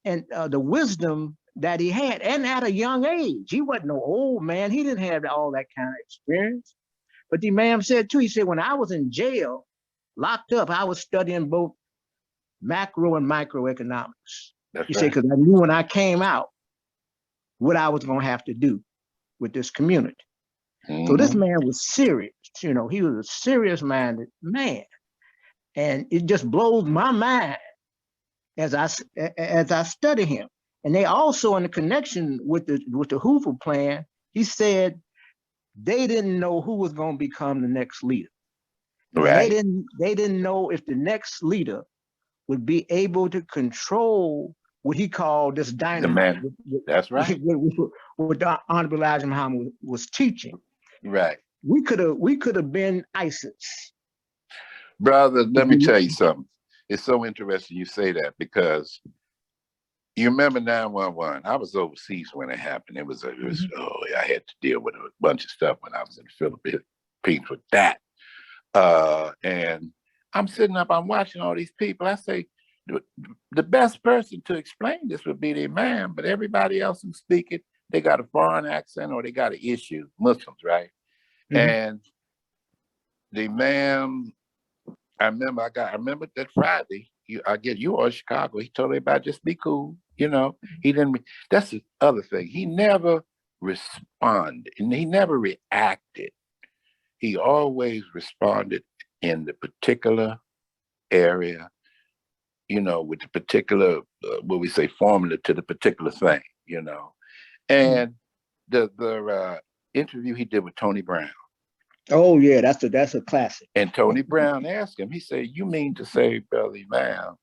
and the wisdom that he had, and at a young age. He wasn't no old man. He didn't have all that kind of experience. But the Imam said too, he said, when I was in jail, locked up, I was studying both macro and microeconomics. He said, because I knew when I came out what I was going to have to do with this community. So this man was serious. He was a serious-minded man. And it just blows my mind as I study him. And they also, in the connection with the Hoover plan, he said they didn't know who was going to become the next leader. Right. They didn't know if the next leader would be able to control what he called this dynamite. That's right. What the Honorable Elijah Muhammad was teaching. Right. We could have been ISIS. Brother, let me tell you something. It's so interesting you say that because you remember 9/11. I was overseas when it happened. I had to deal with a bunch of stuff when I was in the Philippines with that. And I'm sitting up, I'm watching all these people. I say, the best person to explain this would be the Imam, but everybody else who's speaking, they got a foreign accent or they got an issue, Muslims, right? And the Imam I remember that Friday. You were in Chicago. He told everybody just be cool. You know, he didn't. That's the other thing. He never responded, and he never reacted. He always responded in the particular area, you know, with the particular, what we say, formula to the particular thing, you know. And the interview he did with Tony Brown. Oh yeah, that's a classic. And Tony Brown asked him, he said, "You mean to say, Brother Imam,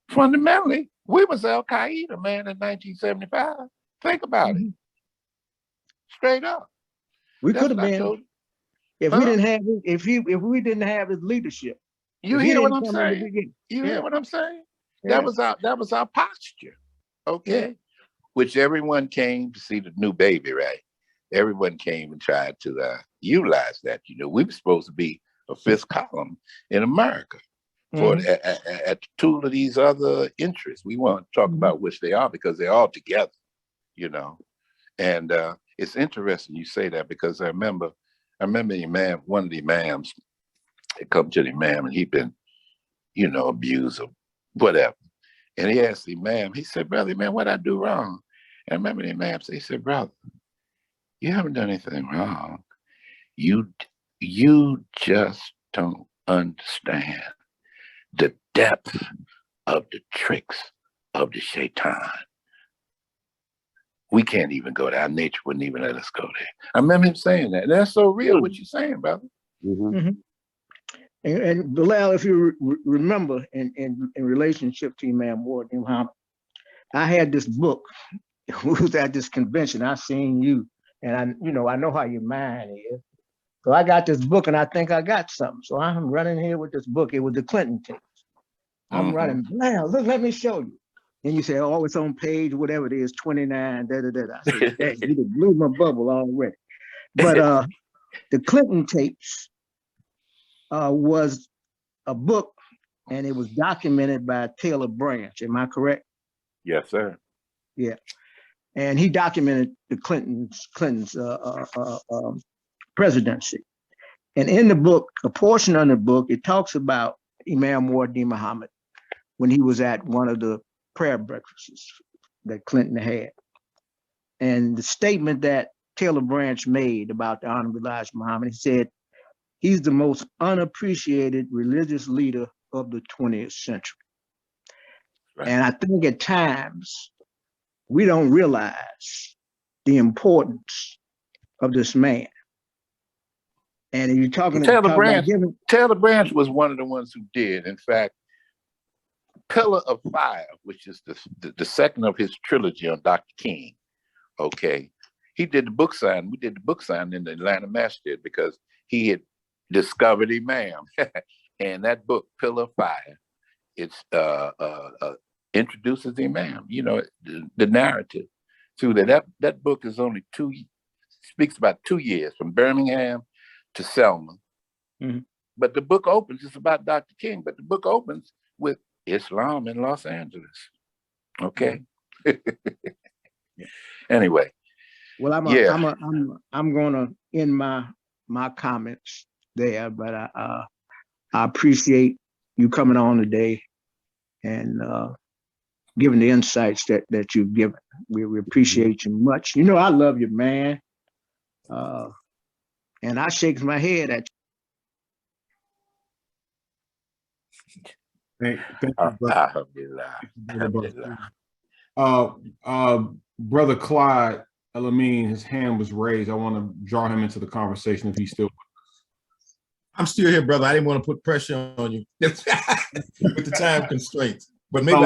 fundamentally, we was Al Qaeda, man, in 1975. Think about it. Straight up. We That's could have what I been told you. if we didn't have if we didn't have his leadership. You If he hear what didn't I'm come in the saying? beginning. You hear what I'm saying? Yeah. That was our posture. Okay. Yeah. Which everyone came to see the new baby, right? Everyone came and tried to utilize that. You know, we were supposed to be a fifth column in America for at the tool of these other interests. We want to talk about which they are because they're all together, you know. And it's interesting you say that because I remember the imam, one of the imams, had come to the imam and he'd been, you know, abused or whatever. And he asked the imam, he said, "Brother, man, what I do wrong?" And I remember the imam said, he said, "Brother, you haven't done anything wrong. You just don't understand the depth of the tricks of the shaitan. We can't even go there. Our nature wouldn't even let us go there." I remember him saying that. And that's so real what you're saying, brother. And Bilal, if you remember in relationship to Imam Ward Muhammad, I had this book. We was at this convention. I seen you, and I know how your mind is. So I got this book, and I think I got something. So I'm running here with this book. It was the Clinton tapes. I'm running. Now look, let me show you. And you say, "Oh, it's on page whatever it is, 29." Da da da. I said, "Dang, you just blew my bubble already." But the Clinton tapes was a book, and it was documented by Taylor Branch. Am I correct? Yes, sir. Yeah, and he documented the Clinton's presidency. And in the book, a portion of the book, it talks about Imam Ward Muhammad when he was at one of the prayer breakfasts that Clinton had. And the statement that Taylor Branch made about the Honorable Elijah Muhammad, he said, "He's the most unappreciated religious leader of the 20th century." Right. And I think at times we don't realize the importance of this man. And you're talking Taylor Branch was one of the ones who did. In fact, Pillar of Fire, which is the second of his trilogy on Dr. King, okay, he did the book sign. We did the book sign in the Atlanta Masjid because he had discovered Imam. And that book, Pillar of Fire, it's introduces Imam, you know, the narrative through that book is only speaks about 2 years from Birmingham to Selma. But the book opens, it's about Dr. King, but the book opens with Islam in Los Angeles. Okay. Anyway. Well, I'm gonna end my comments there, but I appreciate you coming on today and giving the insights that you've given. We appreciate you much. You know, I love you, man. And I shake my head at you. Thank you, brother. Brother Clyde Elamine, his hand was raised. I want to draw him into the conversation if he's still with us. I'm still here, brother. I didn't want to put pressure on you with the time constraints, but maybe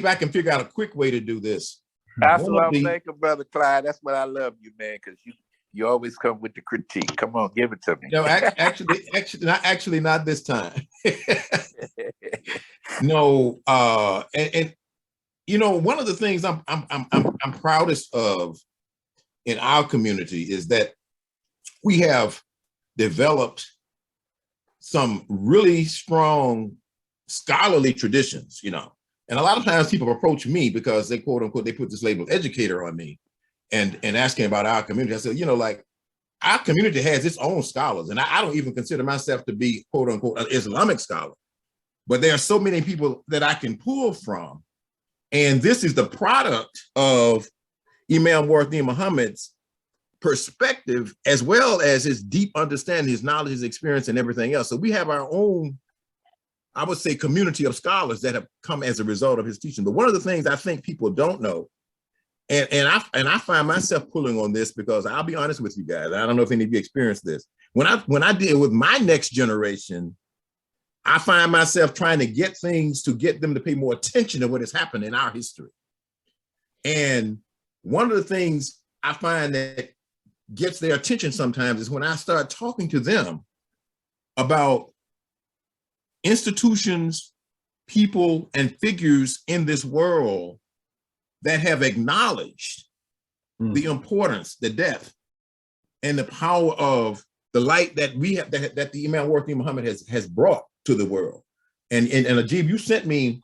I can figure out a quick way to do this. Assalamu alaikum, Brother Clyde. That's what I love you, man, because you always come with the critique. Come on, give it to me. No, actually, not this time. No, and you know, one of the things I'm proudest of in our community is that we have developed some really strong scholarly traditions, you know. And a lot of times people approach me because they quote unquote, they put this label of educator on me and asking about our community. I said, you know, like, our community has its own scholars, and I don't even consider myself to be quote unquote an Islamic scholar, but there are so many people that I can pull from. And this is the product of Imam Warthi Muhammad's perspective, as well as his deep understanding, his knowledge, his experience, and everything else. So we have our own, I would say, community of scholars that have come as a result of his teaching. But one of the things I think people don't know, and I find myself pulling on this, because I'll be honest with you guys, I don't know if any of you experienced this. When I deal with my next generation, I find myself trying to get things to get them to pay more attention to what has happened in our history. And one of the things I find that gets their attention sometimes is when I start talking to them about institutions, people, and figures in this world that have acknowledged the importance, the depth, and the power of the light that we have, that the Imam Warthi Muhammad has brought to the world. And Ajib, you sent me,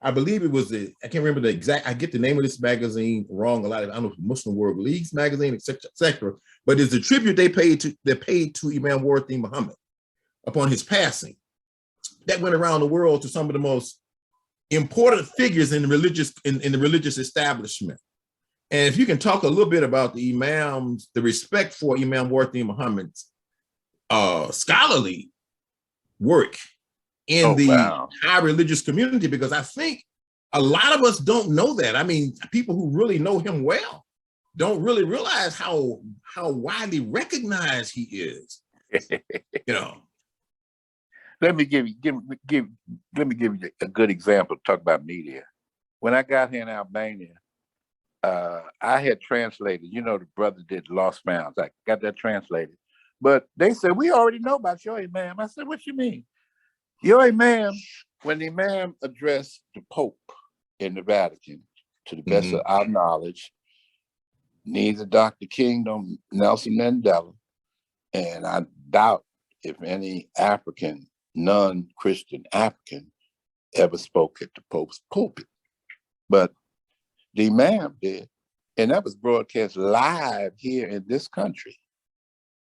I believe it was I can't remember the exact, I get the name of this magazine wrong a lot. I don't know if Muslim World League's magazine, etc. But it's the tribute they paid to Imam Warthi Muhammad upon his passing. That went around the world to some of the most important figures in the religious establishment. And if you can talk a little bit about the imams, the respect for Imam Warthi Muhammad's scholarly work in high religious community, because I think a lot of us don't know that. I mean, people who really know him well don't really realize how widely recognized he is. You know. Let me give you a good example to talk about media. When I got here in Albania, I had translated, the brother did Lost Founds. I got that translated. But they said, we already know about your imam. I said, what you mean? Your imam, when the imam addressed the Pope in the Vatican, to the best of our knowledge, neither Dr. King nor Nelson Mandela, and I doubt if any African, non-Christian African ever spoke at the Pope's pulpit. But the imam did, and that was broadcast live here in this country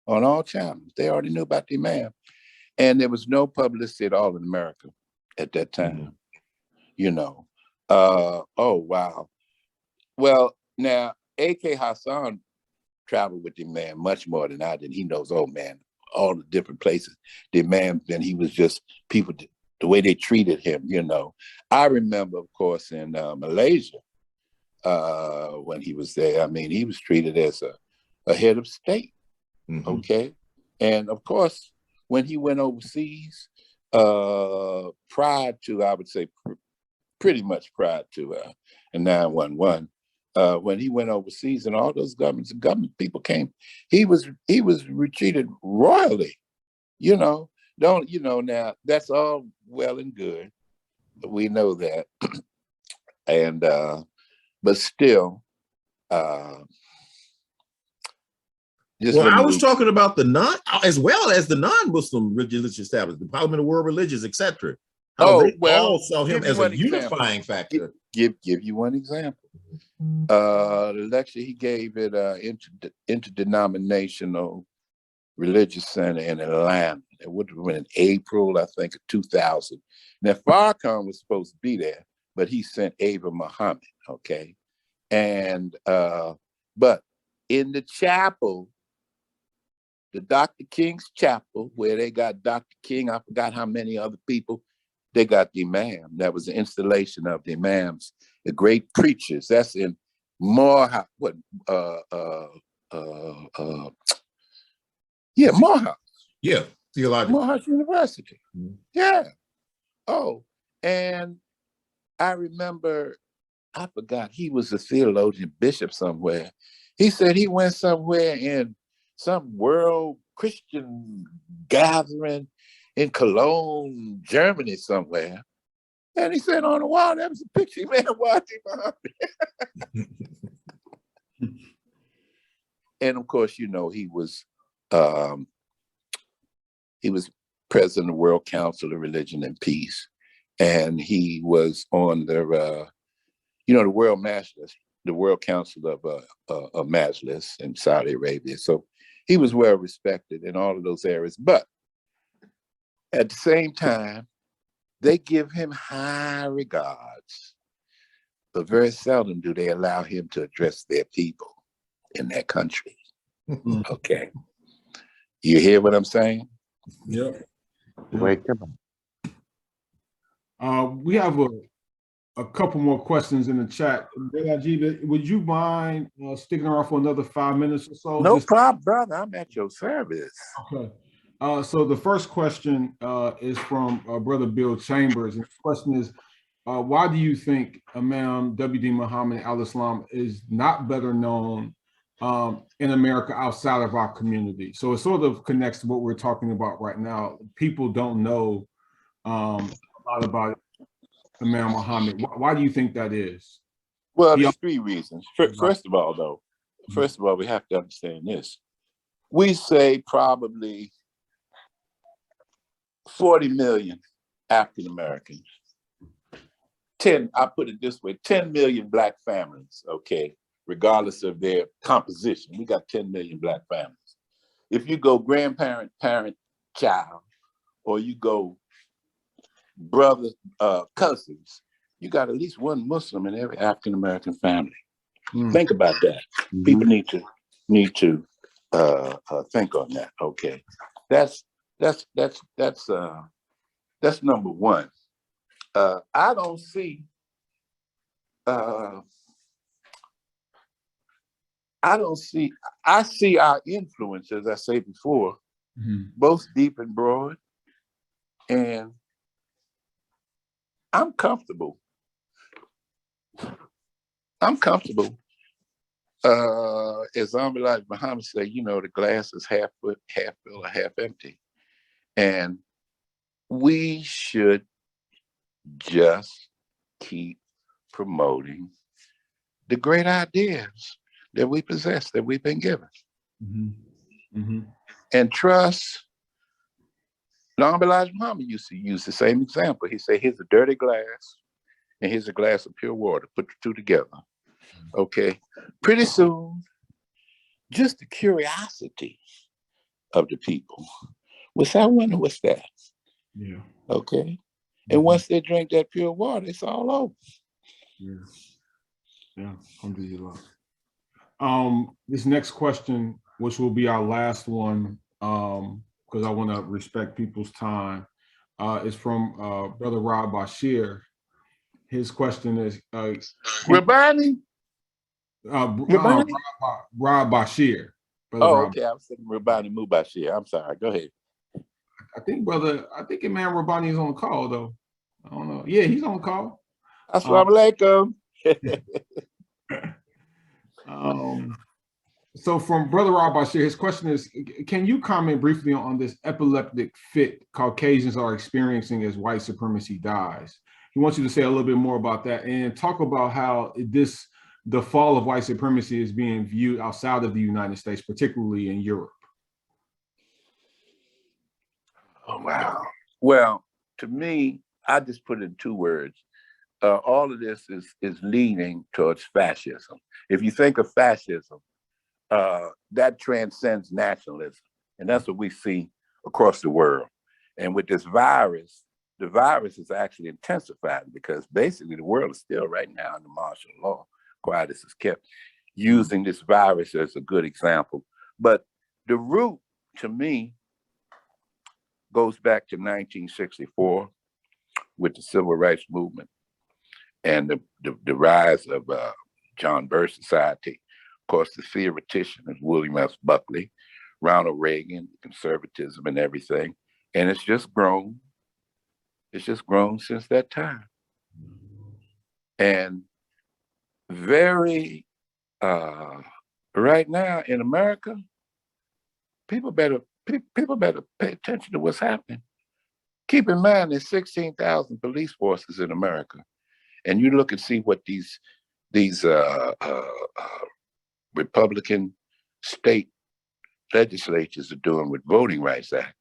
on all channels. They already knew about the imam. And there was no publicity at all in America at that time, Oh, wow. Well, now, A.K. Hassan traveled with the man much more than I did. He knows, oh, man, all the different places. The man, then he was just people, the way they treated him, I remember, of course, in Malaysia, when he was there, I mean, he was treated as a head of state, okay? And, of course, when he went overseas, prior to, I would say, pretty much prior to 9/11, when he went overseas and all those government people came, he was treated royally, Now that's all well and good. We know that. And, but still, I was talking about the as well as the non-Muslim religious establishments, the Parliament of World Religions, etc. They all saw him as a unifying factor. Give you one example. The lecture he gave at Interdenominational Religious Center in Atlanta. It would have been in April, I think, of 2000. Now, Farrakhan was supposed to be there, but he sent Ava Muhammad, okay? And, but in the chapel, the Dr. King's chapel, where they got Dr. King, I forgot how many other people, they got the imam. That was the installation of the imams, the great preachers. That's in Morehouse, Morehouse. Yeah, theological. Morehouse University. Yeah. Oh, and I remember, I forgot, he was a theologian bishop somewhere. He said he went somewhere in some world Christian gathering in Cologne, Germany somewhere. And he said on the wall, that was a picture, man, watching behind me. And of course, he was president of the World Council of Religion and Peace. And he was on the World Majlis, the World Council of Majlis in Saudi Arabia. So He was well respected in all of those areas. But at the same time, they give him high regards, but very seldom do they allow him to address their people in their country. Okay. You hear what I'm saying? Yep. Wait, come on. We have a couple more questions in the chat. Would you mind sticking around for another 5 minutes or so? No problem, brother. I'm at your service. Okay. So the first question is from Brother Bill Chambers. And the question is, why do you think Imam W.D. Muhammad al-Islam is not better known in America outside of our community? So it sort of connects to what we're talking about right now. People don't know a lot about Imam Muhammad. Why do you think that is? Well, there's three reasons. First of all, we have to understand this. We say probably 40 million African Americans. I put it this way, 10 million Black families, okay, regardless of their composition. We got 10 million Black families. If you go grandparent, parent, child, or you go brother, cousins, you got at least one Muslim in every African American family. Think about that. People need to think on that. Okay, that's number one. I don't see. I see our influence, as I say before, both deep and broad, and I'm comfortable. As Elijah Muhammad said, the glass is half full or half empty. And we should just keep promoting the great ideas that we possess, that we've been given. And trust. Elijah Muhammad used to use the same example. He said, here's a dirty glass and here's a glass of pure water. Put the two together. Okay. Pretty soon, just the curiosity of the people will say, I wonder what's that. Yeah. Okay. And once they drink that pure water, it's all over. Yeah. Alhamdulillah. This next question, which will be our last one, because I want to respect people's time, is from Brother Rob Bashir. His question is Rabbani? Rob Bashir. Okay. I was thinking Rabbani Mubashir. I'm sorry. Go ahead. I think Imam Rabbani is on the call, though. I don't know. Yeah, he's on the call. Assalamu alaikum. So from Brother Rob Bashir, his question is, can you comment briefly on this epileptic fit Caucasians are experiencing as white supremacy dies? He wants you to say a little bit more about that and talk about how the fall of white supremacy is being viewed outside of the United States, particularly in Europe. Oh, wow. Well, to me, I just put it in 2 words. All of this is leaning towards fascism. If you think of fascism, that transcends nationalism. And that's what we see across the world. And with this virus, the virus is actually intensifying because basically the world is still right now under martial law. Quiet as is kept, using this virus as a good example. But the root, to me, goes back to 1964 with the Civil Rights Movement and the rise of John Birch Society. Of course, the theoretician is William S. Buckley, Ronald Reagan, conservatism and everything. And it's just grown. It's just grown since that time. And very, right now in America, people better pay attention to what's happening. Keep in mind there's 16,000 police forces in America. And you look and see what these Republican state legislatures are doing with Voting Rights Act.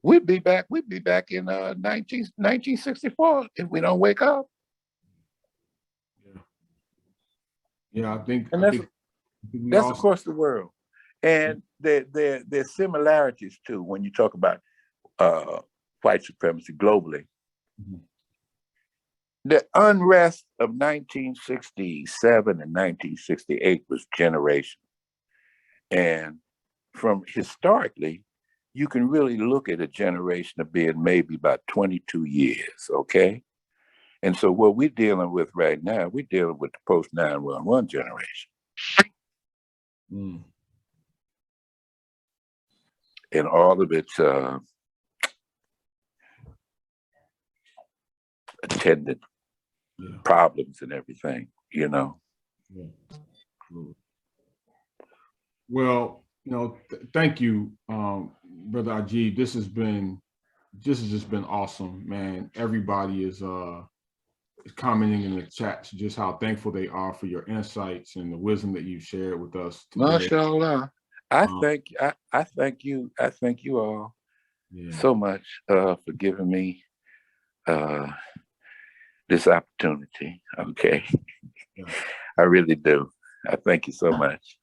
We'd be back in 1964 if we don't wake up. Yeah, I think that's across the world. And there's similarities too when you talk about white supremacy globally. Mhm. The unrest of 1967 and 1968 was generational. And from historically, you can really look at a generation of being maybe about 22 years, okay? And so what we're dealing with right now, we're dealing with the post 9/11 generation. Mm. And all of its attendant problems and everything, you know. Yeah. Well, thank you, Brother Ajib. This has just been awesome, man. Everybody is commenting in the chat just how thankful they are for your insights and the wisdom that you've shared with us today. MashaAllah. I thank you all so much for giving me this opportunity. Okay. Yeah. I really do. I thank you so much.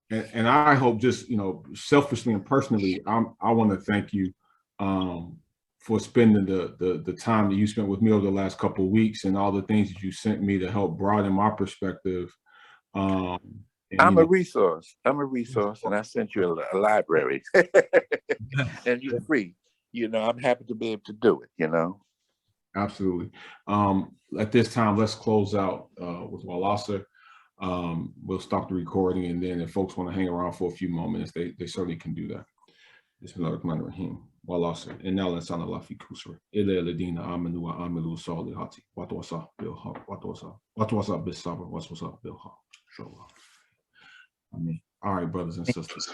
And I hope, just selfishly and personally, I want to thank you for spending the time that you spent with me over the last couple of weeks, and all the things that you sent me to help broaden my perspective. And, I'm a resource, and I sent you a library, and you're free. I'm happy to be able to do it. Absolutely. At this time, let's close out with Walasa. We'll stop the recording, and then if folks want to hang around for a few more minutes, they certainly can do that. Bismillahirrahmanirrahim. Walasa. Inna l'insana lafi khusr. Illa alladhina amanu wa amilu salihati. Watawasa bil haqq. Watawasa bis sabr. Watawasa bil haqq. Inshallah. I mean, all right, brothers and sisters.